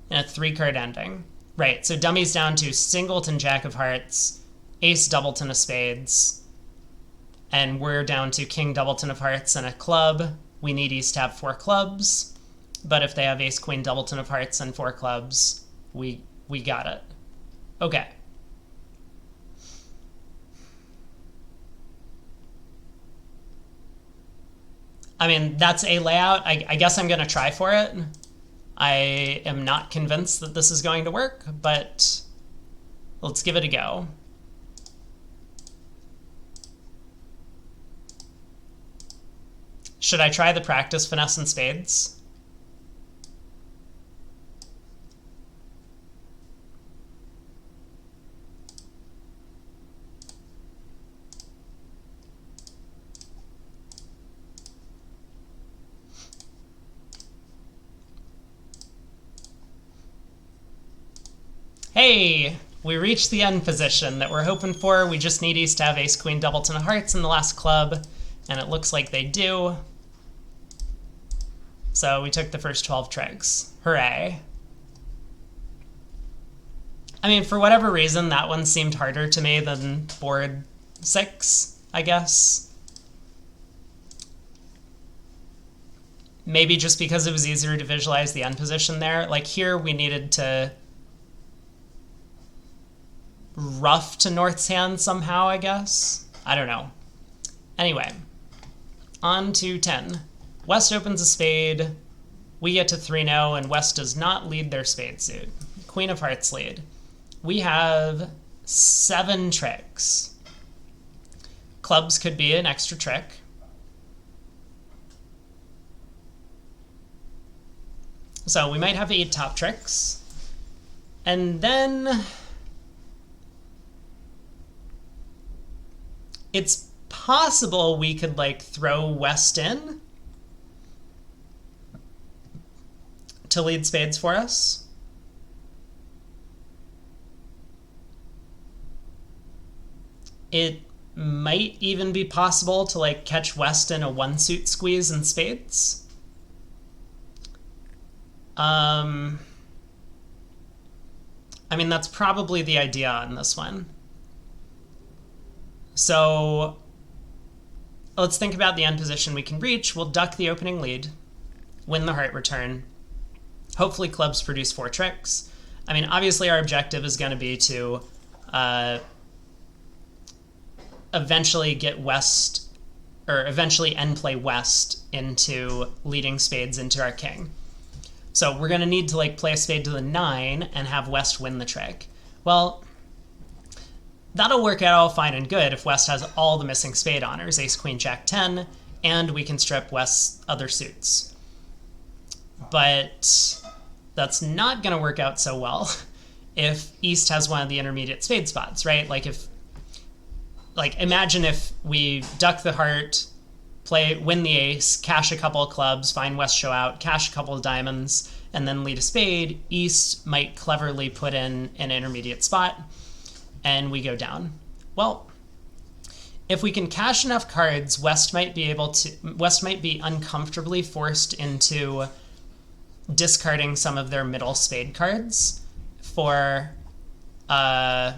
And a 3-card ending. Right, so dummy's down to singleton Jack of Hearts, Ace Doubleton of Spades, and we're down to King Doubleton of Hearts and a club. We need East to have 4 clubs, but if they have Ace Queen Doubleton of Hearts and 4 clubs, we got it. Okay. I mean, that's a layout. I guess I'm going to try for it. I am not convinced that this is going to work, but let's give it a go. Should I try the practice finesse and spades? Hey, we reached the end position that we're hoping for. We just need East to have Ace Queen Doubleton of Hearts in the last club, and it looks like they do. So we took the first 12 trigs. Hooray. I mean, for whatever reason, that one seemed harder to me than board 6, I guess. Maybe just because it was easier to visualize the end position there. Like here, we needed to ruff to North's hand somehow, I guess. I don't know. Anyway, on to 10. West opens a spade. We get to 3-0, and West does not lead their spade suit. Queen of Hearts lead. We have 7 tricks. Clubs could be an extra trick. So we might have 8 top tricks. And then it's possible we could like throw West in to lead spades for us. It might even be possible to like catch West in a 1-suit squeeze in spades. I mean, that's probably the idea on this one. So let's think about the end position we can reach. We'll duck the opening lead, win the heart return. Hopefully clubs produce 4 tricks. I mean, obviously our objective is going to be to eventually get West, or eventually end play West into leading spades into our king. So we're going to need to like play a spade to the 9 and have West win the trick. Well, that'll work out all fine and good if West has all the missing spade honors, Ace, Queen, Jack, 10, and we can strip West's other suits. But that's not going to work out so well if East has one of the intermediate spade spots, right? Like imagine if we duck the heart, win the ace, cash a couple of clubs, find West show out, cash a couple of diamonds, and then lead a spade, East might cleverly put in an intermediate spot, and we go down. Well, if we can cash enough cards, West might be uncomfortably forced into discarding some of their middle spade cards for how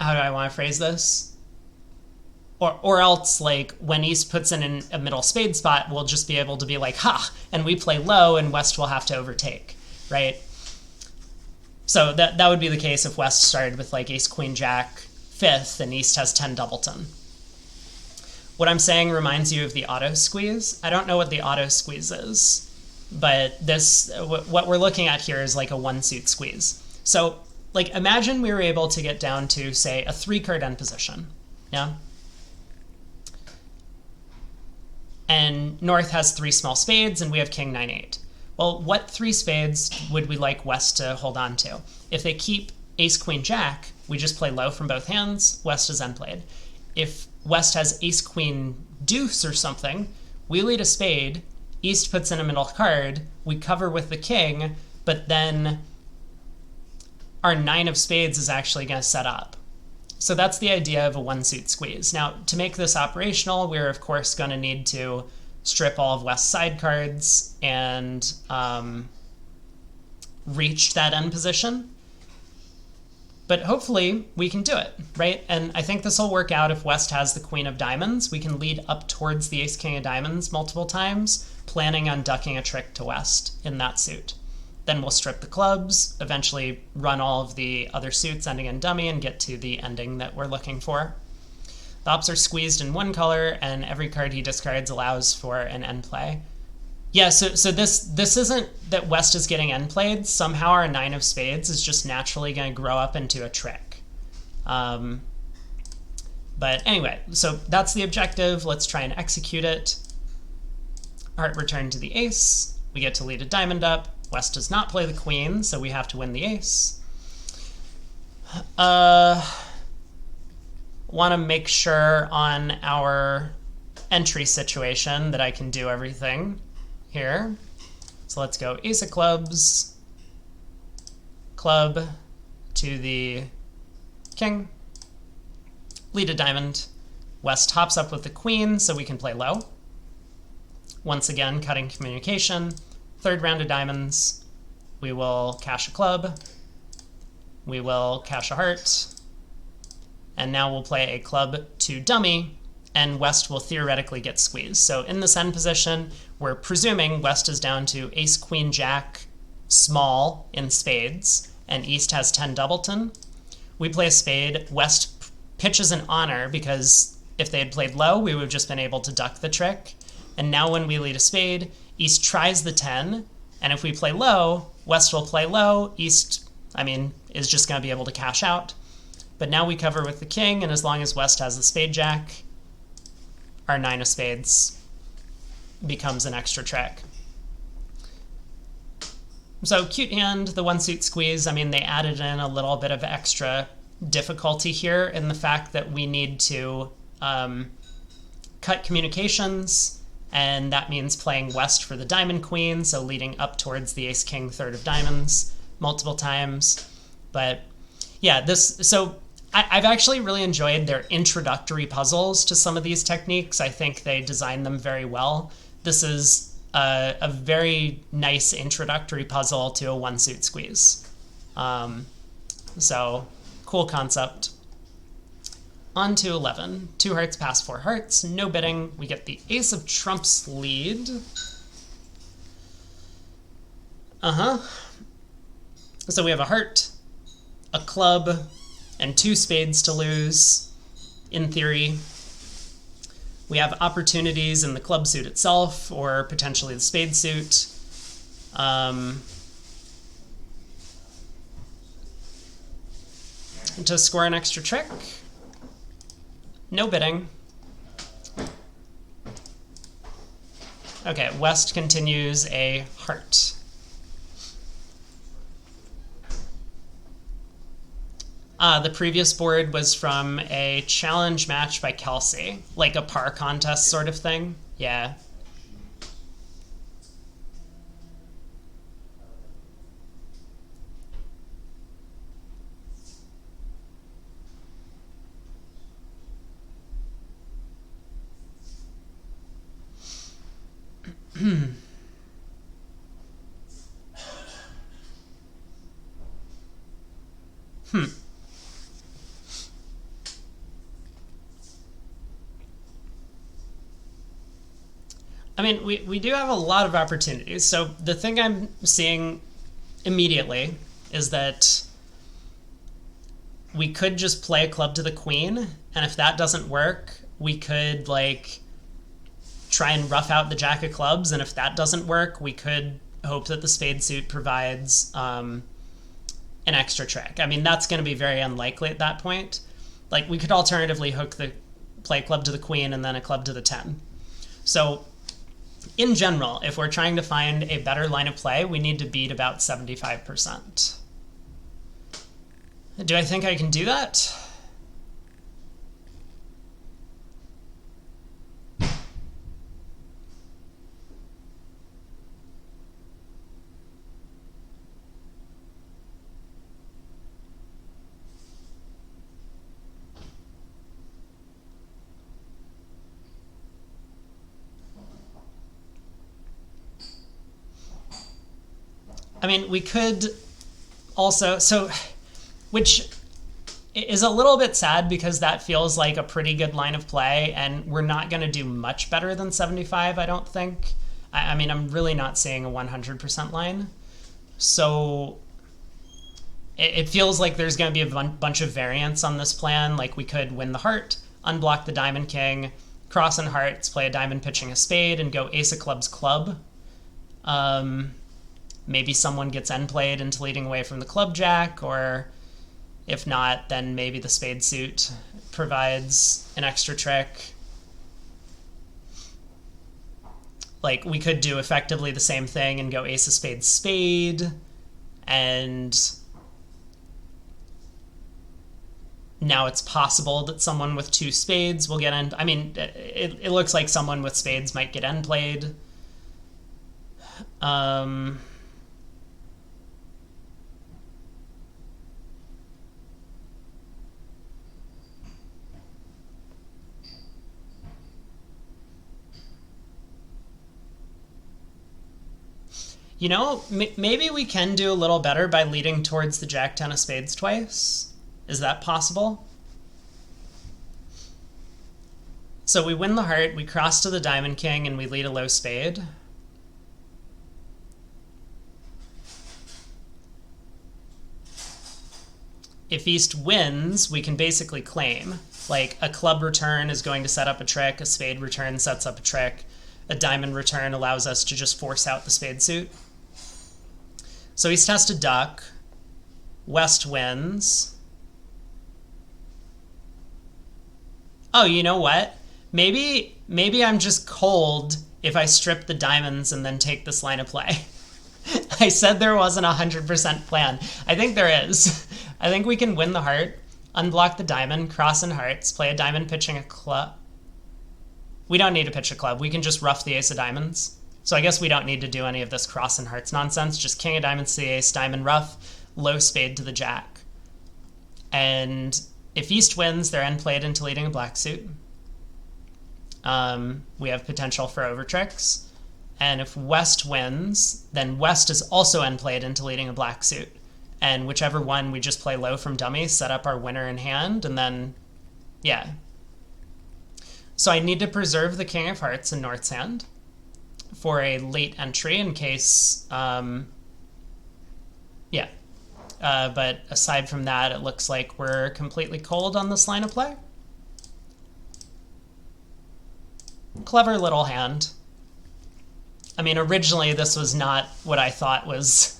do I want to phrase this? Or else, like, when East puts in a middle spade spot, we'll just be able to be like, ha, and we play low, and West will have to overtake, right? So that would be the case if West started with, like, ace, queen, jack, fifth, and East has 10 doubleton. What I'm saying reminds you of the auto squeeze. I don't know what the auto squeeze is, but what we're looking at here is like a one suit squeeze. So, like, imagine we were able to get down to, say, a 3-card end position, yeah? And North has 3 small spades, and we have king, 9, 8. Well, what 3 spades would we like West to hold on to? If they keep ace, queen, jack, we just play low from both hands. West is end played. If West has ace, queen, deuce or something, we lead a spade, East puts in a middle card, we cover with the king, but then our 9 of spades is actually going to set up. So that's the idea of a one-suit squeeze. Now, to make this operational, we're of course going to need to strip all of West's side cards and reach that end position. But hopefully we can do it, right? And I think this will work out if West has the queen of diamonds. We can lead up towards the ace, king of diamonds multiple times, planning on ducking a trick to West in that suit. Then we'll strip the clubs, eventually run all of the other suits ending in dummy, and get to the ending that we're looking for. The ops are squeezed in one color, and every card he discards allows for an end play. Yeah, so this isn't that West is getting end played. Somehow our 9 of spades is just naturally going to grow up into a trick. But anyway, so that's the objective. Let's try and execute it. Heart return to the ace. We get to lead a diamond up. West does not play the queen, so we have to win the ace. Want to make sure on our entry situation that I can do everything here. So let's go ace of clubs, club to the king, lead a diamond. West hops up with the queen, so we can play low. Once again, cutting communication. 3rd round of diamonds, we will cash a club, we will cash a heart, and now we'll play a club to dummy, and West will theoretically get squeezed. So in this end position, we're presuming West is down to ace, queen, jack, small in spades, and East has 10 doubleton. We play a spade, West pitches an honor, because if they had played low, we would have just been able to duck the trick. And now when we lead a spade, East tries the 10, and if we play low, West will play low. East, is just going to be able to cash out. But now we cover with the king, and as long as West has the spade jack, our 9 of spades becomes an extra trick. So cute hand, the one suit squeeze. They added in a little bit of extra difficulty here in the fact that we need to cut communications, and that means playing West for the diamond queen, so leading up towards the ace king 3rd of diamonds multiple times. But yeah, I've actually really enjoyed their introductory puzzles to some of these techniques. I think they designed them very well. This is a very nice introductory puzzle to a one suit squeeze. So cool concept. On to 11. 2 hearts pass 4 hearts. No bidding. We get the ace of trumps lead. So we have a heart, a club, and 2 spades to lose, in theory. We have opportunities in the club suit itself, or potentially the spade suit. To score an extra trick. No bidding. Okay, West continues a heart. The previous board was from a challenge match by Kelsey, like a par contest sort of thing. Yeah. I mean, we do have a lot of opportunities. So the thing I'm seeing immediately is that we could just play a club to the queen, and if that doesn't work, we could like try and rough out the jack of clubs, and if that doesn't work, we could hope that the spade suit provides an extra trick. I mean, that's going to be very unlikely at that point. Like, we could alternatively hook the play club to the queen and then a club to the 10. So in general, if we're trying to find a better line of play, we need to beat about 75%. Do I think I can do that? I mean, we could also, which is a little bit sad because that feels like a pretty good line of play, and we're not going to do much better than 75, I don't think. I mean, I'm really not seeing a 100% line. So it feels like there's going to be a bunch of variants on this plan. Like, we could win the heart, unblock the diamond king, cross and hearts, play a diamond pitching a spade, and go ace of clubs club. Maybe someone gets end played into leading away from the club jack, or if not, then maybe the spade suit provides an extra trick. Like, we could do effectively the same thing and go ace of spades spade, and now it's possible that someone with two spades will get end. I mean, it looks like someone with spades might get end played. You know, maybe we can do a little better by leading towards the jack 10 of spades twice. Is that possible? So we win the heart, we cross to the diamond king, and we lead a low spade. If East wins, we can basically claim. Like, a club return is going to set up a trick, a spade return sets up a trick, a diamond return allows us to just force out the spade suit. So East has to duck. West wins. Oh, you know what? Maybe I'm just cold if I strip the diamonds and then take this line of play. I said there wasn't a 100% plan. I think there is. I think we can win the heart, unblock the diamond, cross and hearts, play a diamond pitching a club. We don't need to pitch a club. We can just rough the ace of diamonds. So I guess we don't need to do any of this cross and hearts nonsense. Just king of diamonds to the ace, diamond rough, low spade to the jack. And if East wins, they're end played into leading a black suit. We have potential for over tricks. And if West wins, then West is also end played into leading a black suit. And whichever one we just play low from dummy, set up our winner in hand, and then, yeah. So I need to preserve the king of hearts in North's hand for a late entry in case, yeah. But aside from that, it looks like we're completely cold on this line of play. Clever little hand. I mean, originally this was not what I thought was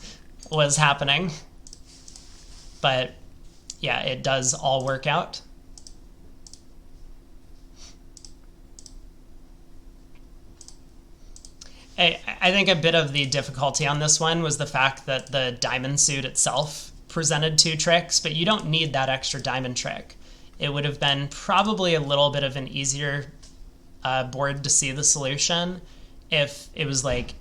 happening. But yeah, it does all work out. I think a bit of the difficulty on this one was the fact that the diamond suit itself presented two tricks, but you don't need that extra diamond trick. It would have been probably a little bit of an easier board to see the solution if it was like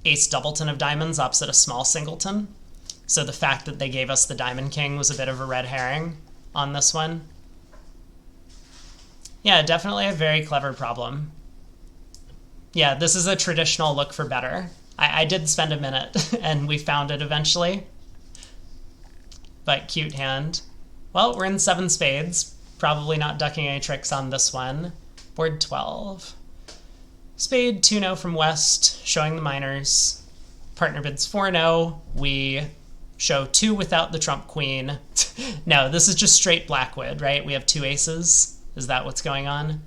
ace doubleton of diamonds opposite a small singleton. So the fact that they gave us the diamond king was a bit of a red herring on this one. Yeah, definitely a very clever problem. Yeah, this is a traditional look for better. I did spend a minute and we found it eventually. But cute hand. Well, we're in 7 spades. Probably not ducking any tricks on this one. Board 12. Spade 2-0 from West, showing the minors. Partner bids 4-0. We show 2 without the trump queen. No, this is just straight Blackwood, right? We have 2 aces. Is that what's going on?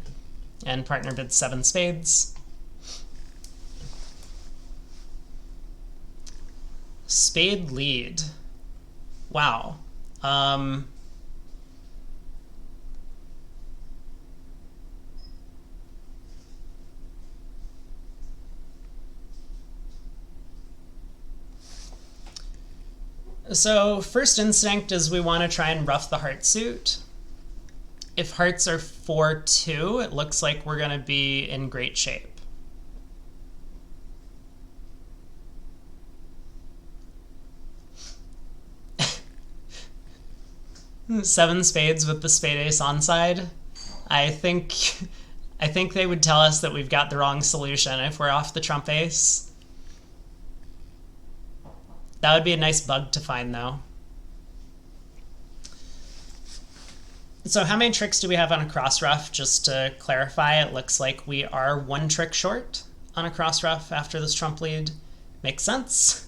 And partner bids 7 spades. Spade lead. Wow. So first instinct is we want to try and ruff the heart suit. If hearts are 4-2, it looks like we're going to be in great shape. Seven spades with the spade ace onside. I think they would tell us that we've got the wrong solution if we're off the trump ace. That would be a nice bug to find, though. So how many tricks do we have on a cross ruff? Just to clarify, it looks like we are 1 trick short on a cross ruff after this trump lead. Makes sense.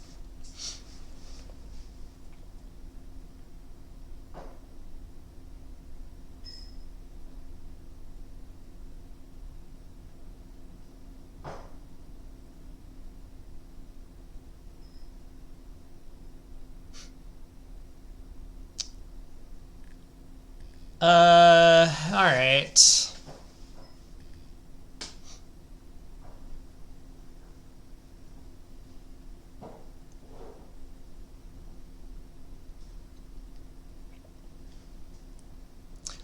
All right.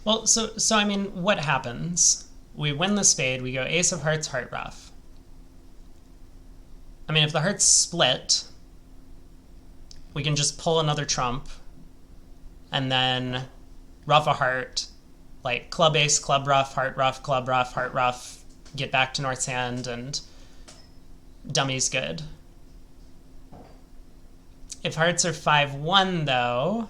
Well, so I mean, what happens? We win the spade, we go ace of hearts, heart ruff. I mean, if the hearts split, we can just pull another trump and then ruff a heart, like club ace, club ruff, heart ruff, club ruff, heart ruff, get back to North's hand, and dummy's good. If hearts are 5-1, though,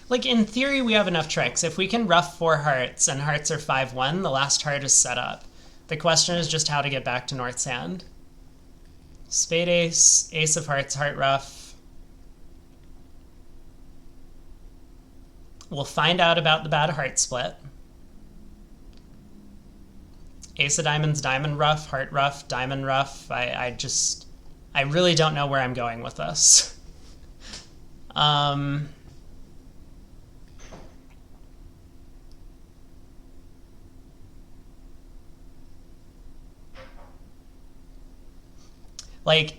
like, in theory, we have enough tricks. If we can ruff 4 hearts and hearts are 5-1, the last heart is set up. The question is just how to get back to North's hand. Spade ace, ace of hearts, heart ruff. We'll find out about the bad heart split. Ace of diamonds, diamond ruff, heart ruff, diamond ruff. I really don't know where I'm going with this. Like,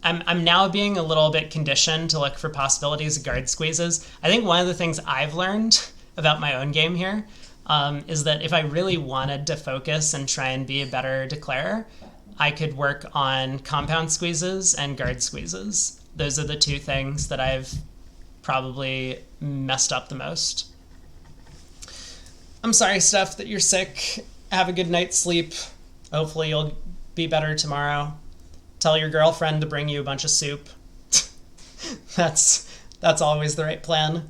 I'm now being a little bit conditioned to look for possibilities of guard squeezes. I think one of the things I've learned about my own game here is that if I really wanted to focus and try and be a better declarer, I could work on compound squeezes and guard squeezes. Those are the 2 things that I've probably messed up the most. I'm sorry, Steph, that you're sick. Have a good night's sleep. Hopefully you'll be better tomorrow. Tell your girlfriend to bring you a bunch of soup. That's always the right plan.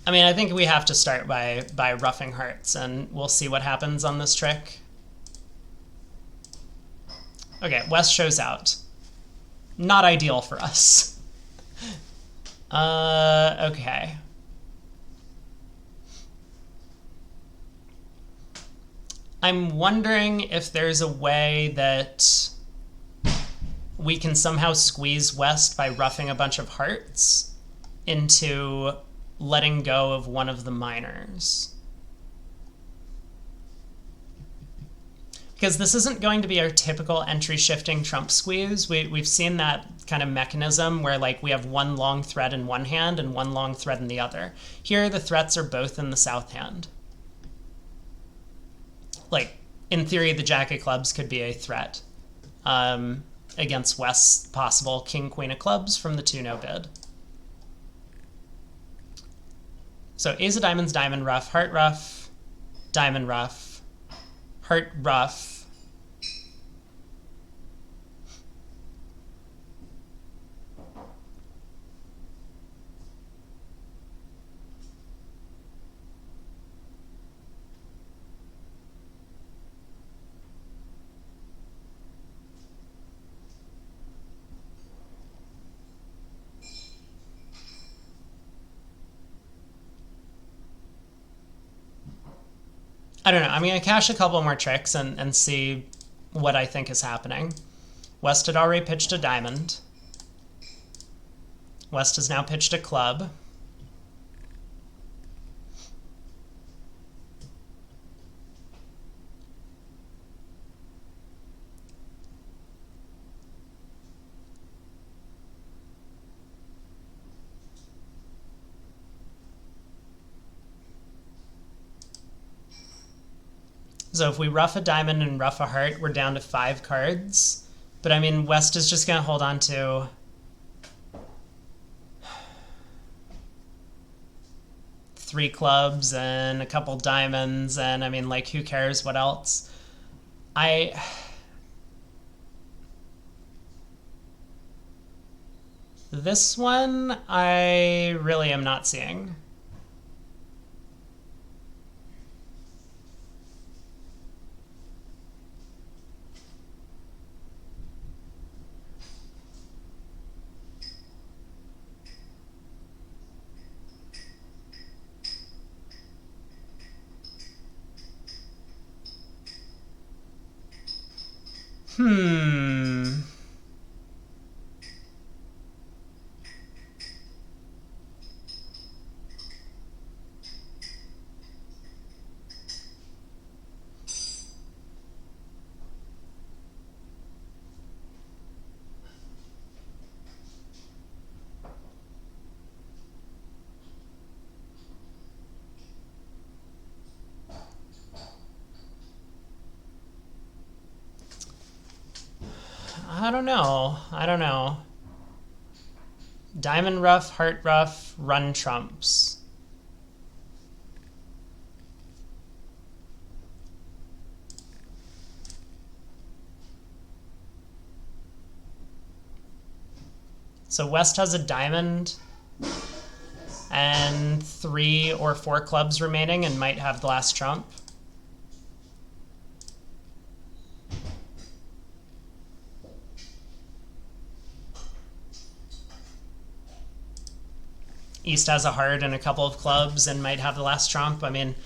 I mean, I think we have to start by ruffing hearts, and we'll see what happens on this trick. Okay, West shows out. Not ideal for us. Okay. I'm wondering if there's a way that we can somehow squeeze West by roughing a bunch of hearts into letting go of one of the minors. Because this isn't going to be our typical entry shifting trump squeeze. We've seen that kind of mechanism where like we have one long threat in one hand and one long threat in the other. Here the threats are both in the south hand. Like, in theory, the Jack of Clubs could be a threat against West's possible King, Queen of Clubs from the 2-no bid. So Ace of Diamonds, Diamond Ruff, Heart Ruff, Diamond Ruff, Heart Ruff. I don't know. I'm going to cache a couple more tricks and see what I think is happening. West had already pitched a diamond. West has now pitched a club. So if we rough a diamond and rough a heart, we're down to 5 cards. But I mean, West is just going to hold on to three clubs and a couple diamonds, and I mean, like, who cares what else? This one, I really am not seeing. I don't know. Diamond Ruff, Heart Ruff, run trumps. So West has a diamond and 3 or 4 clubs remaining and might have the last trump. East has a heart and a couple of clubs and might have the last trump. I mean,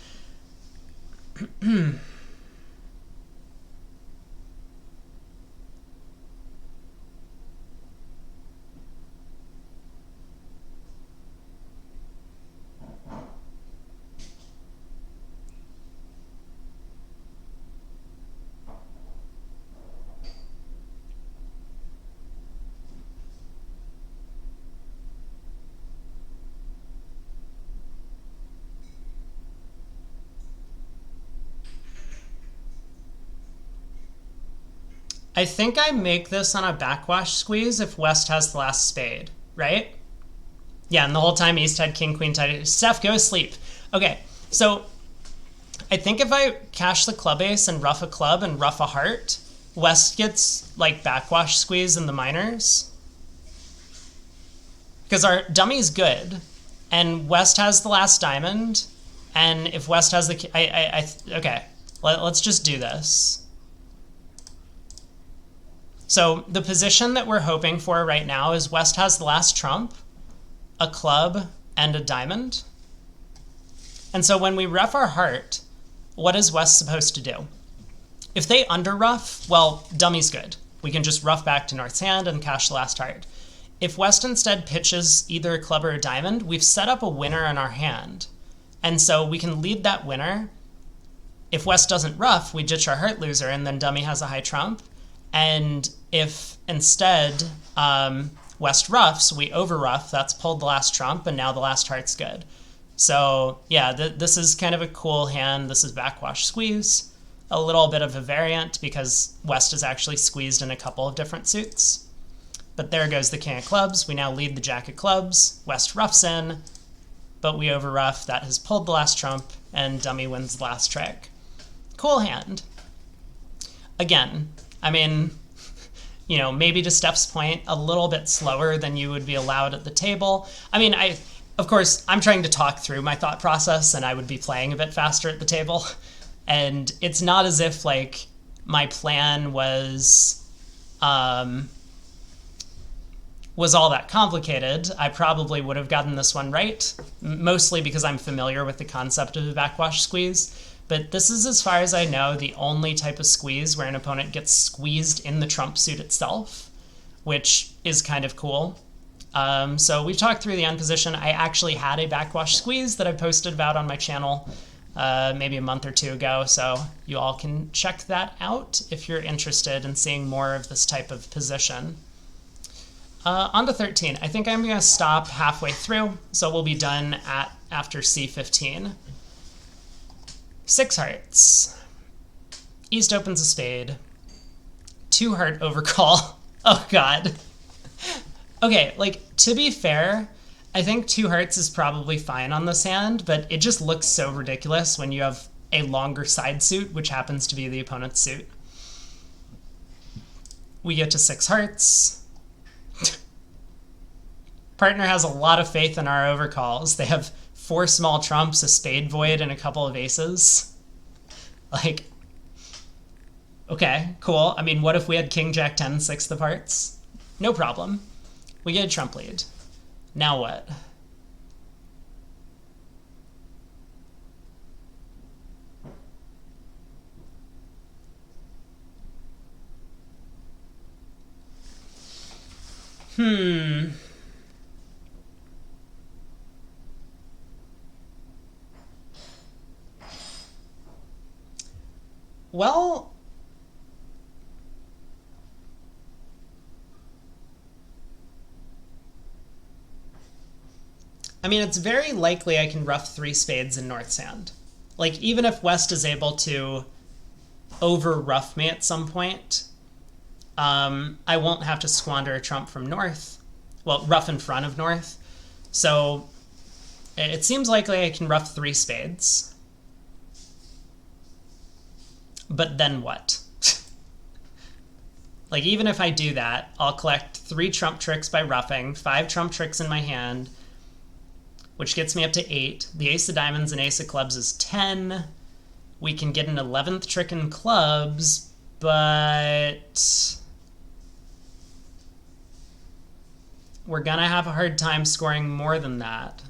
I think I make this on a backwash squeeze if West has the last spade, right? Yeah, and the whole time East had king, queen, tight. Steph, go sleep. Okay, so I think if I cash the club ace and rough a club and rough a heart, West gets like backwash squeeze in the minors. Because our dummy's good, and West has the last diamond, and if West has the... okay, let's just do this. So the position that we're hoping for right now is West has the last trump, a club, and a diamond. And so when we rough our heart, what is West supposed to do? If they under-ruff, well, dummy's good. We can just ruff back to North's hand and cash the last heart. If West instead pitches either a club or a diamond, we've set up a winner in our hand. And so we can lead that winner. If West doesn't ruff, we ditch our heart loser, and then dummy has a high trump. And if instead West ruffs, we over-ruff, that's pulled the last trump, and now the last heart's good. So yeah, this is kind of a cool hand. This is backwash squeeze. A little bit of a variant because West is actually squeezed in a couple of different suits. But there goes the king of clubs. We now lead the jack of clubs. West ruffs in, but we over-ruff. That has pulled the last trump, and dummy wins the last trick. Cool hand. Again, I mean, you know, maybe to Steph's point, a little bit slower than you would be allowed at the table. I mean, of course, I'm trying to talk through my thought process, and I would be playing a bit faster at the table. And it's not as if, like, my plan was all that complicated. I probably would have gotten this one right, mostly because I'm familiar with the concept of a backwash squeeze. But this is, as far as I know, the only type of squeeze where an opponent gets squeezed in the trump suit itself, which is kind of cool. So we've talked through the end position. I actually had a backwash squeeze that I posted about on my channel maybe a month or two ago, so you all can check that out if you're interested in seeing more of this type of position. On to 13. I think I'm going to stop halfway through, so we'll be done after C15. 6 hearts. East opens a spade. 2 heart overcall. Oh god. Okay, like, to be fair, I think 2 hearts is probably fine on this hand, but it just looks so ridiculous when you have a longer side suit, which happens to be the opponent's suit. We get to 6 hearts. Partner has a lot of faith in our overcalls. They have 4 small trumps, a spade void, and a couple of aces. Like, okay, cool. I mean, what if we had king, jack, 10, 6 of hearts? No problem. We get a trump lead. Now what? Well, I mean, it's very likely I can ruff 3 spades in North's hand. Like, even if West is able to over-ruff me at some point, I won't have to squander a trump from North. Well, ruff in front of North. So it seems likely I can ruff 3 spades. But then what? Like, even if I do that, I'll collect 3 trump tricks by ruffing, 5 trump tricks in my hand, which gets me up to 8. The ace of diamonds and ace of clubs is 10. We can get an 11th trick in clubs, but we're gonna have a hard time scoring more than that.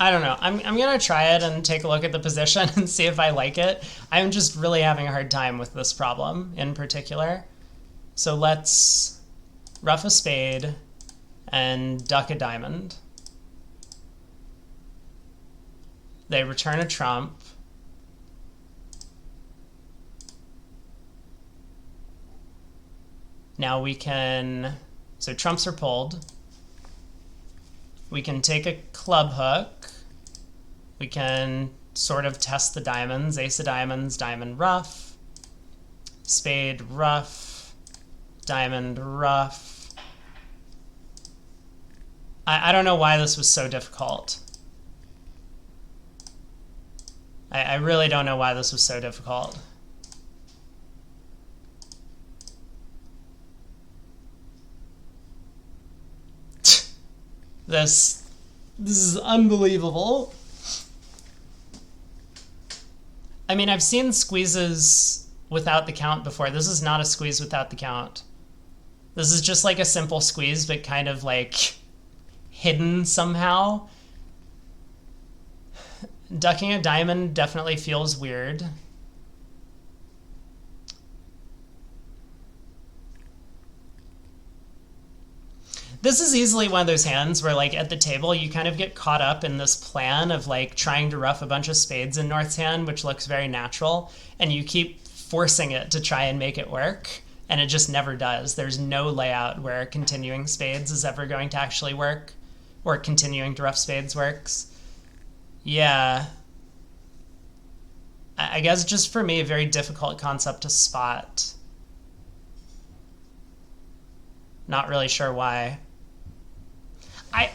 I don't know. I'm gonna try it and take a look at the position and see if I like it. I'm just really having a hard time with this problem in particular. So let's ruff a spade and duck a diamond. They return a trump. Now we can, so trumps are pulled. We can take a club hook. We can sort of test the diamonds. Ace of diamonds, diamond ruff. Spade ruff. Diamond ruff. I don't know why this was so difficult. I really don't know why this was so difficult. This is unbelievable. I mean, I've seen squeezes without the count before. This is not a squeeze without the count. This is just like a simple squeeze, but kind of like hidden somehow. Ducking a diamond definitely feels weird. This is easily one of those hands where, like, at the table, you kind of get caught up in this plan of, like, trying to ruff a bunch of spades in North's hand, which looks very natural, and you keep forcing it to try and make it work, and it just never does. There's no layout where continuing spades is ever going to actually work, or continuing to ruff spades works. Yeah. I guess just for me, a very difficult concept to spot. Not really sure why. I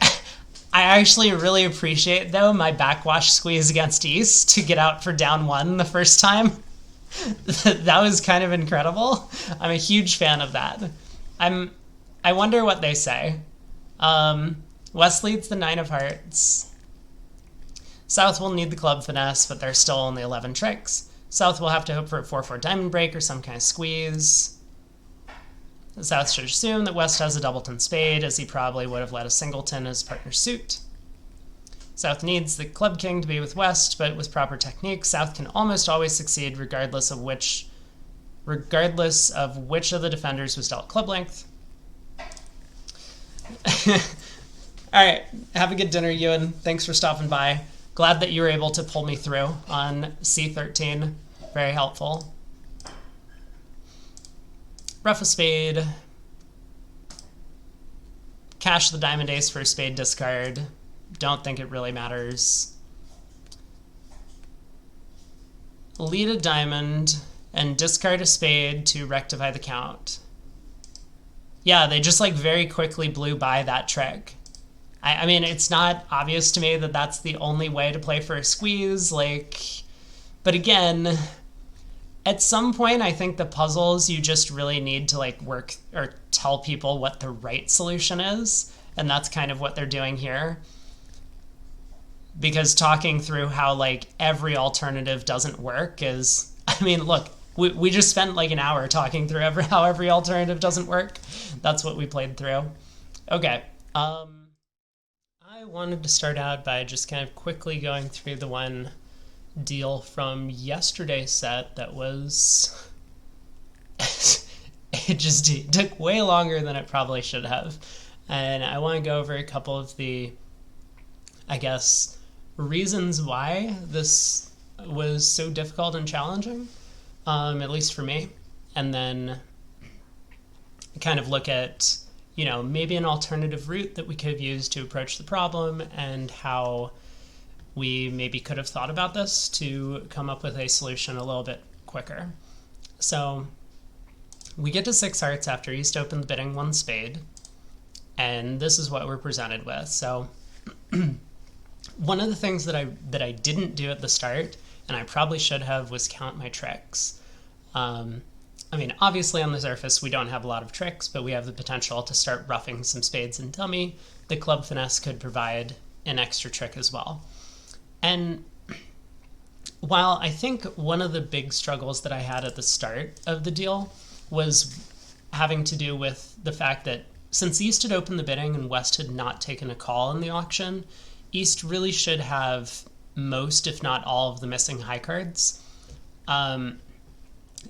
actually really appreciate, though, my backwash squeeze against East to get out for down one the first time. That was kind of incredible. I'm a huge fan of that. I wonder what they say. West leads the 9 of hearts. South will need the club finesse, but there's still only 11 tricks. South will have to hope for a 4-4 diamond break or some kind of squeeze. South should assume that West has a doubleton spade, as he probably would have let a singleton as partner suit. South needs the club king to be with West, but with proper technique, South can almost always succeed regardless of which of the defenders was dealt club length. All right, have a good dinner, Ewan. Thanks for stopping by. Glad that you were able to pull me through on C13. Very helpful. Ruff a spade. Cash the diamond ace for a spade discard. Don't think it really matters. Lead a diamond and discard a spade to rectify the count. Yeah, they just like very quickly blew by that trick. I mean, it's not obvious to me that that's the only way to play for a squeeze, like, but again, at some point, I think the puzzles, you just really need to like work or tell people what the right solution is. And that's kind of what they're doing here. Because talking through how like every alternative doesn't work is, I mean, look, we just spent like an hour talking through how every alternative doesn't work. That's what we played through. Okay. I wanted to start out by just kind of quickly going through the one deal from yesterday's set that was it took way longer than it probably should have, and I want to go over a couple of the, I guess, reasons why this was so difficult and challenging, at least for me, and then kind of look at, you know, maybe an alternative route that we could have used to approach the problem and how we maybe could have thought about this to come up with a solution a little bit quicker. So we get to 6 hearts after East opened the bidding 1 spade, and this is what we're presented with. So one of the things that I didn't do at the start, and I probably should have, was count my tricks. I mean, obviously on the surface we don't have a lot of tricks, but we have the potential to start roughing some spades and dummy. The club finesse could provide an extra trick as well. And while I think one of the big struggles that I had at the start of the deal was having to do with the fact that since East had opened the bidding and West had not taken a call in the auction, East really should have most, if not all, of the missing high cards.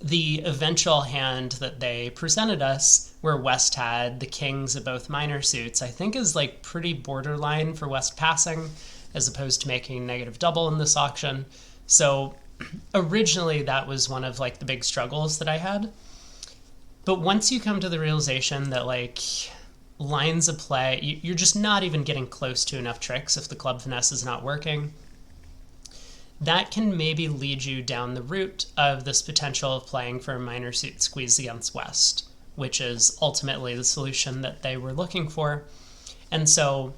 The eventual hand that they presented us, where West had the kings of both minor suits, I think is like pretty borderline for West passing, as opposed to making negative double in this auction. So originally that was one of like the big struggles that I had. But once you come to the realization that like lines of play, you're just not even getting close to enough tricks if the club finesse is not working, that can maybe lead you down the route of this potential of playing for a minor suit squeeze against West, which is ultimately the solution that they were looking for. And so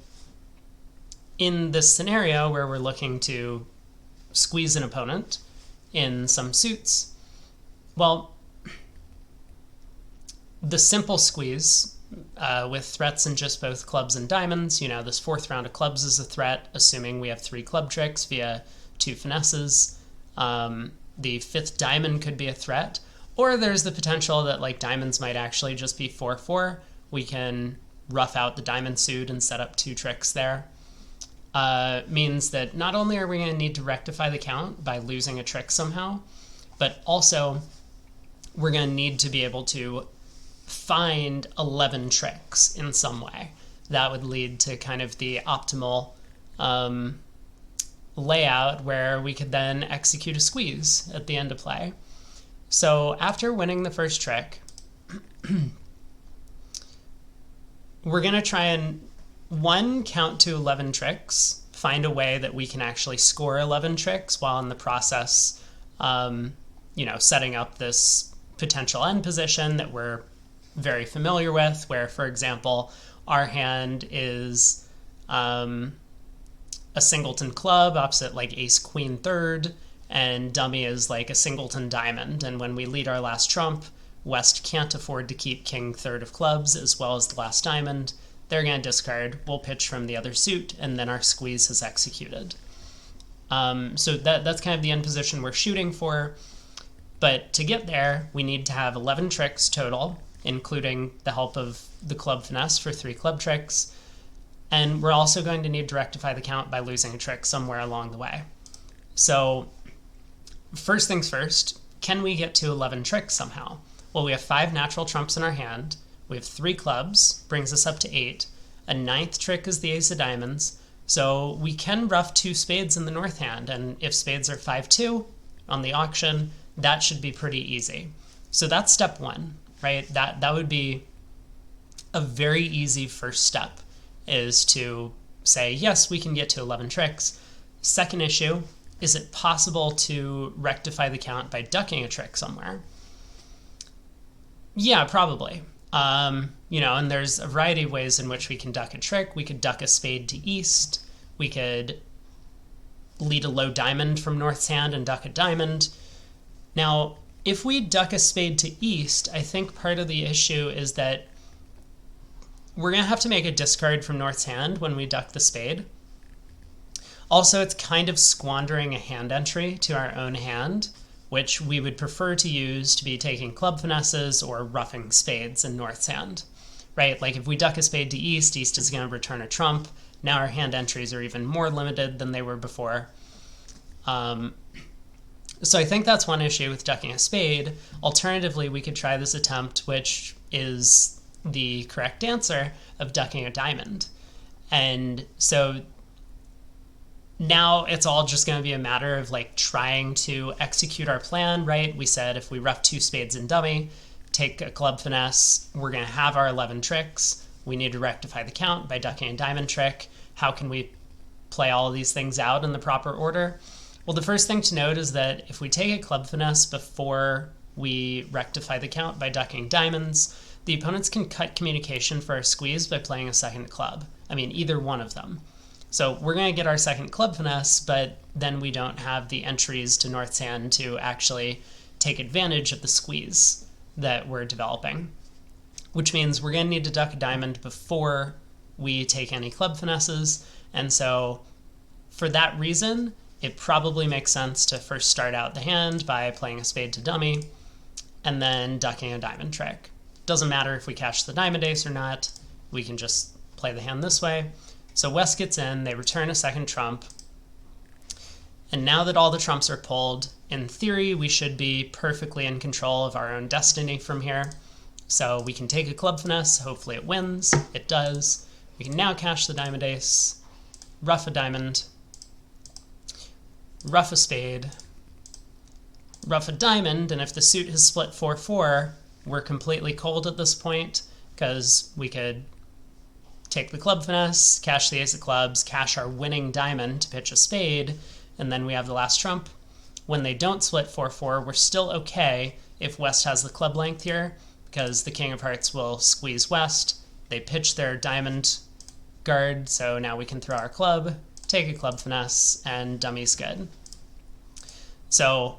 in this scenario where we're looking to squeeze an opponent in some suits, well, the simple squeeze with threats in just both clubs and diamonds, this fourth round of clubs is a threat, assuming we have 3 club tricks via 2 finesses. The 5th diamond could be a threat, or there's the potential that like diamonds might actually just be 4-4. We can rough out the diamond suit and set up 2 tricks there. Means that not only are we going to need to rectify the count by losing a trick somehow, but also we're going to need to be able to find 11 tricks in some way. That would lead to kind of the optimal layout where we could then execute a squeeze at the end of play. So after winning the first trick, we're going to try and count to 11 tricks, find a way that we can actually score 11 tricks while in the process, setting up this potential end position that we're very familiar with, where, for example, our hand is a singleton club opposite like ace queen third, and dummy is like a singleton diamond. And when we lead our last trump, West can't afford to keep king third of clubs as well as the last diamond. They're going to discard, we'll pitch from the other suit, and then our squeeze is executed. So that's kind of the end position we're shooting for. But to get there, we need to have 11 tricks total, including the help of the club finesse for 3 club tricks. And we're also going to need to rectify the count by losing a trick somewhere along the way. So first things first, can we get to 11 tricks somehow? Well, we have 5 natural trumps in our hand. We have 3 clubs, brings us up to 8. A 9th trick is the ace of diamonds. So we can rough 2 spades in the north hand. And if spades are 5-2 on the auction, that should be pretty easy. So that's step 1, right? That would be a very easy first step, is to say, yes, we can get to 11 tricks. Second issue, is it possible to rectify the count by ducking a trick somewhere? Yeah, probably. And there's a variety of ways in which we can duck a trick. We could duck a spade to east. We could lead a low diamond from north's hand and duck a diamond. Now, if we duck a spade to east, I think part of the issue is that we're going to have to make a discard from north's hand when we duck the spade. Also, it's kind of squandering a hand entry to our own hand, which we would prefer to use to be taking club finesses or roughing spades in north's hand, right? Like if we duck a spade to east, east is going to return a trump. Now our hand entries are even more limited than they were before. So I think that's one issue with ducking a spade. Alternatively, we could try this attempt, which is the correct answer, of ducking a diamond. And so now it's all just going to be a matter of like trying to execute our plan, right? We said if we rough 2 spades in dummy, take a club finesse, we're going to have our 11 tricks. We need to rectify the count by ducking a diamond trick. How can we play all of these things out in the proper order? Well, the first thing to note is that if we take a club finesse before we rectify the count by ducking diamonds, the opponents can cut communication for our squeeze by playing a second club. I mean, either one of them. So we're going to get our second club finesse, but then we don't have the entries to north's hand to actually take advantage of the squeeze that we're developing, which means we're going to need to duck a diamond before we take any club finesses. And so for that reason, it probably makes sense to first start out the hand by playing a spade to dummy and then ducking a diamond trick. Doesn't matter if we catch the diamond ace or not, we can just play the hand this way. So West gets in, they return a second trump. And now that all the trumps are pulled, in theory, we should be perfectly in control of our own destiny from here. So we can take a club finesse, hopefully it wins. It does. We can now cash the diamond ace, ruff a diamond, ruff a spade, ruff a diamond, and if the suit has split 4-4, we're completely cold at this point, because we could take the club finesse, cash the ace of clubs, cash our winning diamond to pitch a spade, and then we have the last trump. When they don't split 4-4, we're still okay if West has the club length here, because the king of hearts will squeeze West. They pitch their diamond guard, so now we can throw our club, take a club finesse, and dummy's good. So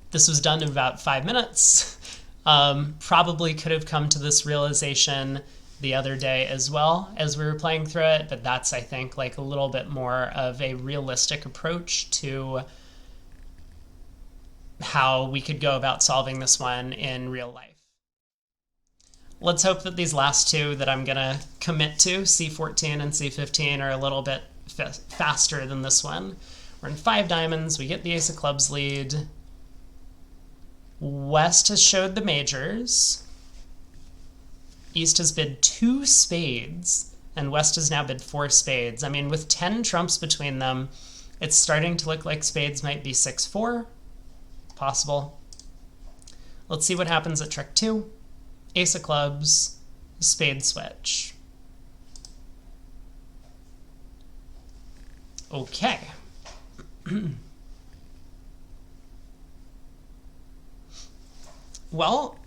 this was done in about 5 minutes. Probably could have come to this realization the other day as well as we were playing through it, but that's, I think, like a little bit more of a realistic approach to how we could go about solving this one in real life. Let's hope that these last two that I'm gonna commit to, C14 and C15, are a little bit faster than this one. We're in 5 diamonds, we get the ace of clubs lead. West has showed the majors. East has bid 2 spades, and West has now bid 4 spades. I mean, with 10 trumps between them, it's starting to look like spades might be 6-4. Possible. Let's see what happens at trick 2. Ace of clubs, spade switch. Okay. Well,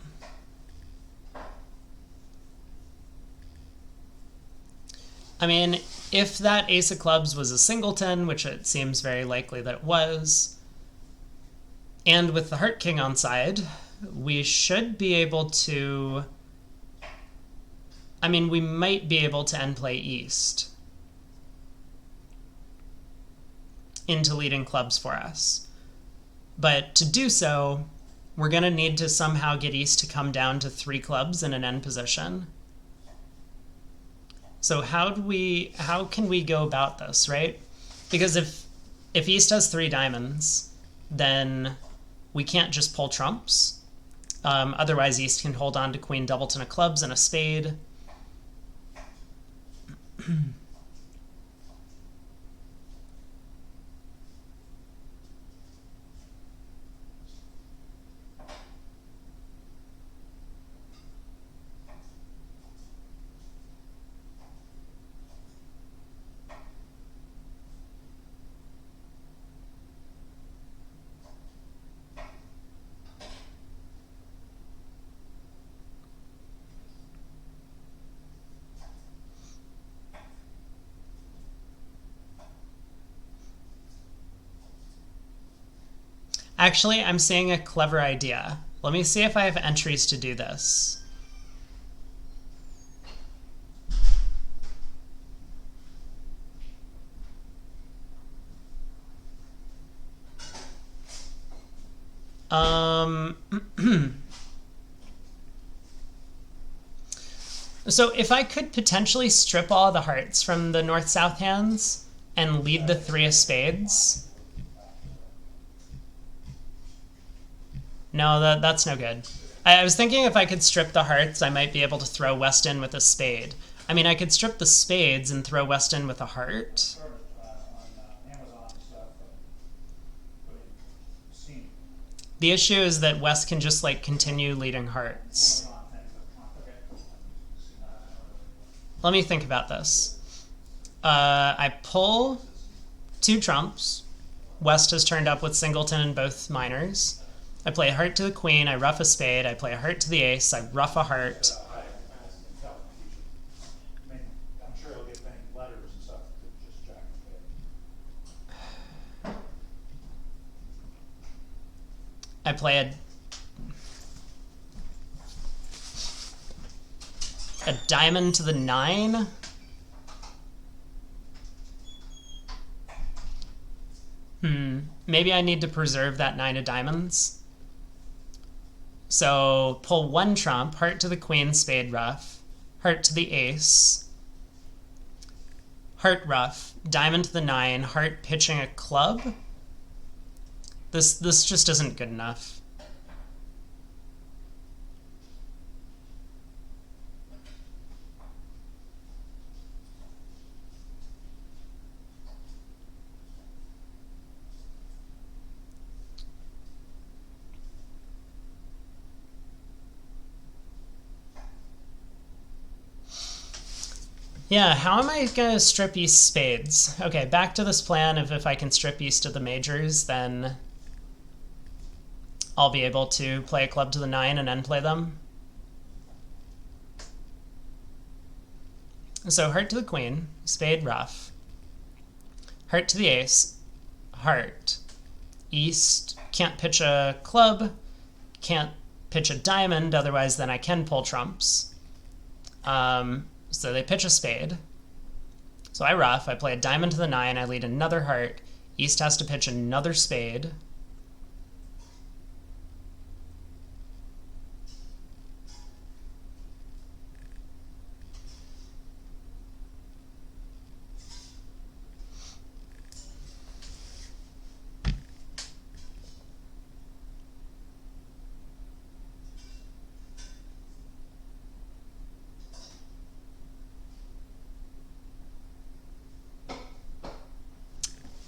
I mean, if that ace of clubs was a singleton, which it seems very likely that it was, and with the heart king on side, we should be able to... I mean, we might be able to end play East into leading clubs for us. But to do so, we're going to need to somehow get East to come down to 3 clubs in an end position. So how can we go about this, right? Because if East has 3 diamonds, then we can't just pull trumps. Otherwise, East can hold on to queen doubleton of clubs and a spade. Actually, I'm seeing a clever idea. Let me see if I have entries to do this. So if I could potentially strip all the hearts from the north-south hands and lead the 3 of spades... No, that's no good. I was thinking if I could strip the hearts, I might be able to throw West in with a spade. I mean, I could strip the spades and throw West in with a heart. The issue is that West can just, like, continue leading hearts. Let me think about this. I pull 2 trumps. West has turned up with singleton in both minors. I play a heart to the queen, I ruff a spade, I play a heart to the ace, I ruff a heart. I'm sure he'll get many letters and stuff to just jack the spade. I play a diamond to the 9. Maybe I need to preserve that 9 of diamonds. So pull 1 trump, heart to the queen, spade ruff, heart to the ace, heart ruff, diamond to the 9, heart pitching a club. This just isn't good enough. Yeah, how am I gonna strip East spades? Okay, back to this plan of if I can strip East of the majors, then I'll be able to play a club to the 9 and end play them. So heart to the queen, spade ruff, heart to the ace, heart. East can't pitch a club, can't pitch a diamond, otherwise then I can pull trumps. So they pitch a spade. So I ruff, I play a diamond to the 9, I lead another heart. East has to pitch another spade.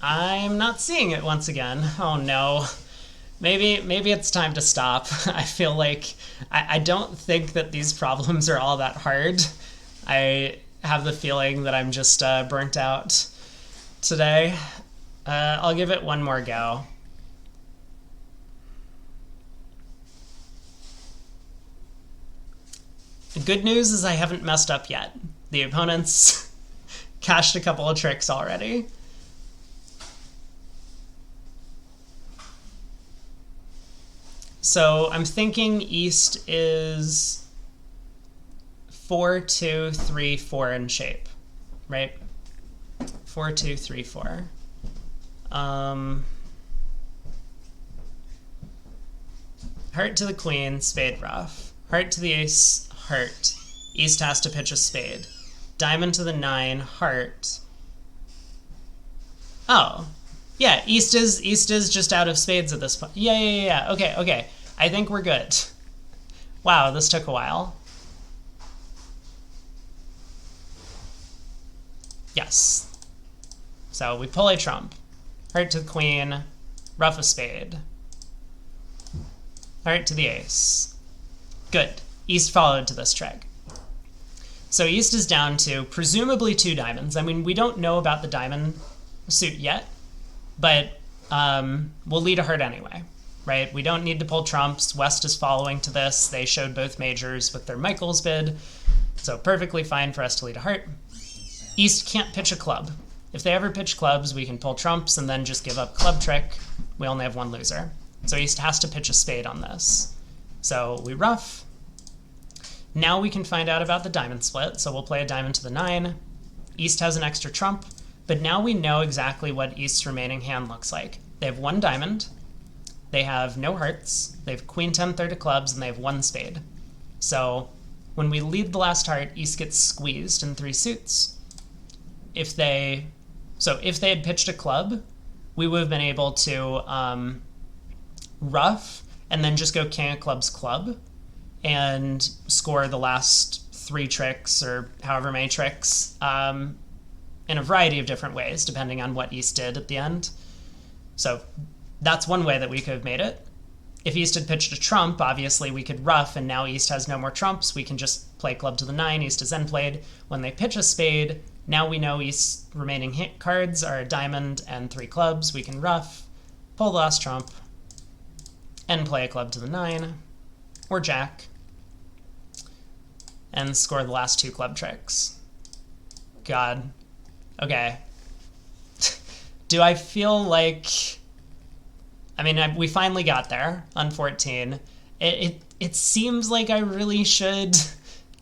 I'm not seeing it once again. Oh no. Maybe it's time to stop. I feel like I don't think that these problems are all that hard. I have the feeling that I'm just burnt out today. I'll give it one more go. The good news is I haven't messed up yet. The opponents cashed a couple of tricks already. So I'm thinking East is 4, 2, 3, 4 in shape, right? 4, 2, 3, 4. Heart to the queen, spade ruff. Heart to the ace, heart. East has to pitch a spade. Diamond to the 9, heart. Oh. Yeah, East is just out of spades at this point. Yeah. Okay. I think we're good. Wow, this took a while. Yes. So we pull a trump. Heart to the queen, ruff a spade. Heart to the ace. Good. East followed to this trick. So East is down to presumably 2 diamonds. I mean, we don't know about the diamond suit yet. But we'll lead a heart anyway, right? We don't need to pull trumps. West is following to this. They showed both majors with their Michaels bid, so perfectly fine for us to lead a heart. East can't pitch a club. If they ever pitch clubs, we can pull trumps and then just give up club trick. We only have one loser. So East has to pitch a spade on this. So we ruff. Now we can find out about the diamond split, so we'll play a diamond to the 9. East has an extra trump. But now we know exactly what East's remaining hand looks like. They have 1 diamond, they have no hearts, they have queen 10 third of clubs, and they have 1 spade. So when we lead the last heart, East gets squeezed in 3 suits. If they had pitched a club, we would have been able to ruff and then just go king of clubs club and score the last 3 tricks or however many tricks in a variety of different ways, depending on what East did at the end. So that's one way that we could have made it. If East had pitched a trump, obviously we could ruff, and now East has no more trumps. We can just play club to the 9. East is then played. When they pitch a spade, now we know East's remaining hit cards are a diamond and 3 clubs. We can ruff, pull the last trump, and play a club to the 9, or jack, and score the last 2 club tricks. God. Okay. Do I feel like... I mean, we finally got there on 14. It seems like I really should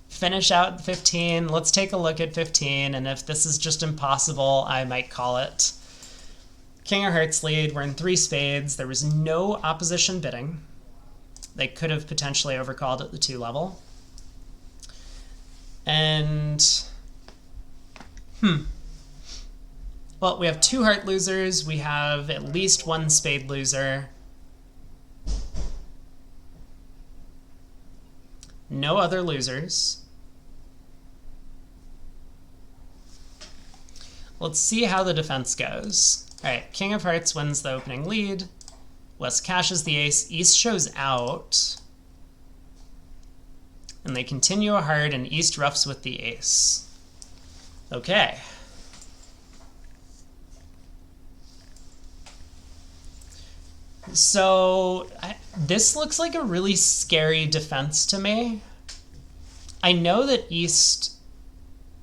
finish out 15. Let's take a look at 15, and if this is just impossible, I might call it. King of Hearts lead. We're in 3 spades. There was no opposition bidding. They could have potentially overcalled at the 2 level. And... Well, we have 2 heart losers. We have at least 1 spade loser. No other losers. Let's see how the defense goes. All right, King of Hearts wins the opening lead. West cashes the ace. East shows out. And they continue a heart, and East roughs with the ace. Okay. So this looks like a really scary defense to me. I know that East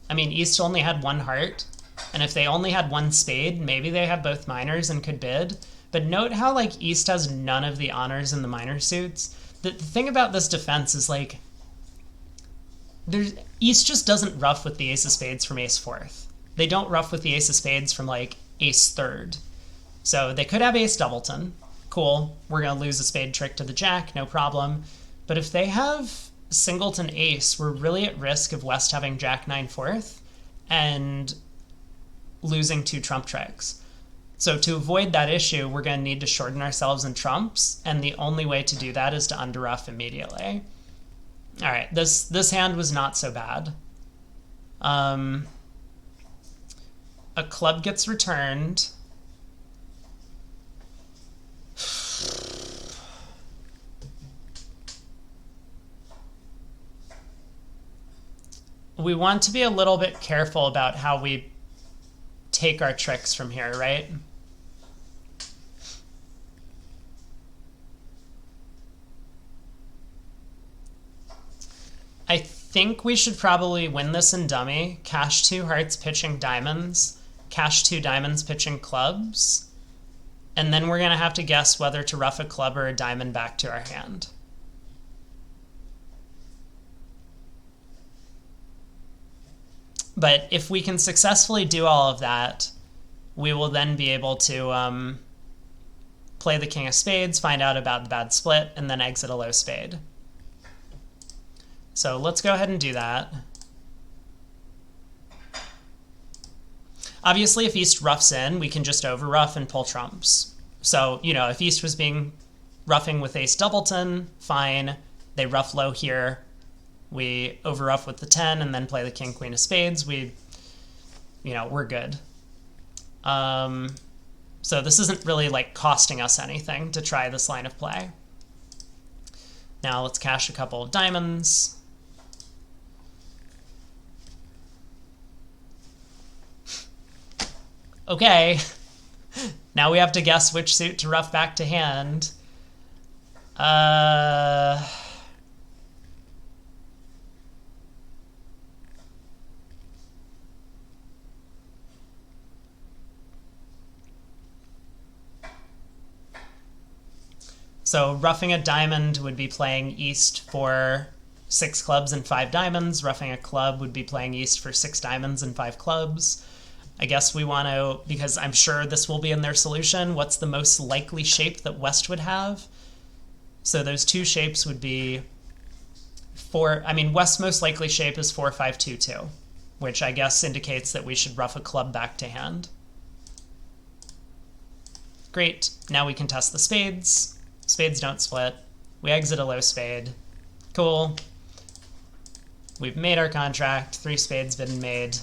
only had 1 heart, and if they only had 1 spade, maybe they have both minors and could bid. But note how like East has none of the honors in the minor suits. The thing about this defense is like East just doesn't rough with the ace of spades from ace 4th. They don't rough with the ace of spades from like ace 3rd. So they could have ace doubleton. Cool, we're going to lose a spade trick to the jack, no problem. But if they have singleton ace, we're really at risk of West having jack 9 4th and losing 2 trump tricks. So to avoid that issue, we're going to need to shorten ourselves in trumps, and the only way to do that is to underruff immediately. All right, this hand was not so bad. A club gets returned. We want to be a little bit careful about how we take our tricks from here, right? I think we should probably win this in dummy. Cash 2 hearts pitching diamonds. Cash 2 diamonds pitching clubs. And then we're going to have to guess whether to rough a club or a diamond back to our hand. But if we can successfully do all of that, we will then be able to play the king of spades, find out about the bad split, and then exit a low spade. So let's go ahead and do that. Obviously, if East roughs in, we can just overruff and pull trumps. So, you know, if East was roughing with ace doubleton, fine. They rough low here. We overruff with the 10 and then play the king, queen of spades. We're good. So this isn't really like costing us anything to try this line of play. Now let's cash a couple of diamonds. Okay, now we have to guess which suit to rough back to hand. So roughing a diamond would be playing East for 6 clubs and 5 diamonds. Roughing a club would be playing East for 6 diamonds and 5 clubs. I guess we want to, because I'm sure this will be in their solution, what's the most likely shape that West would have? So those 2 shapes would be West's most likely shape is 4-5-2-2, which I guess indicates that we should rough a club back to hand. Great, now we can test the spades. Spades don't split. We exit a low spade. Cool. We've made our contract. 3 spades been made.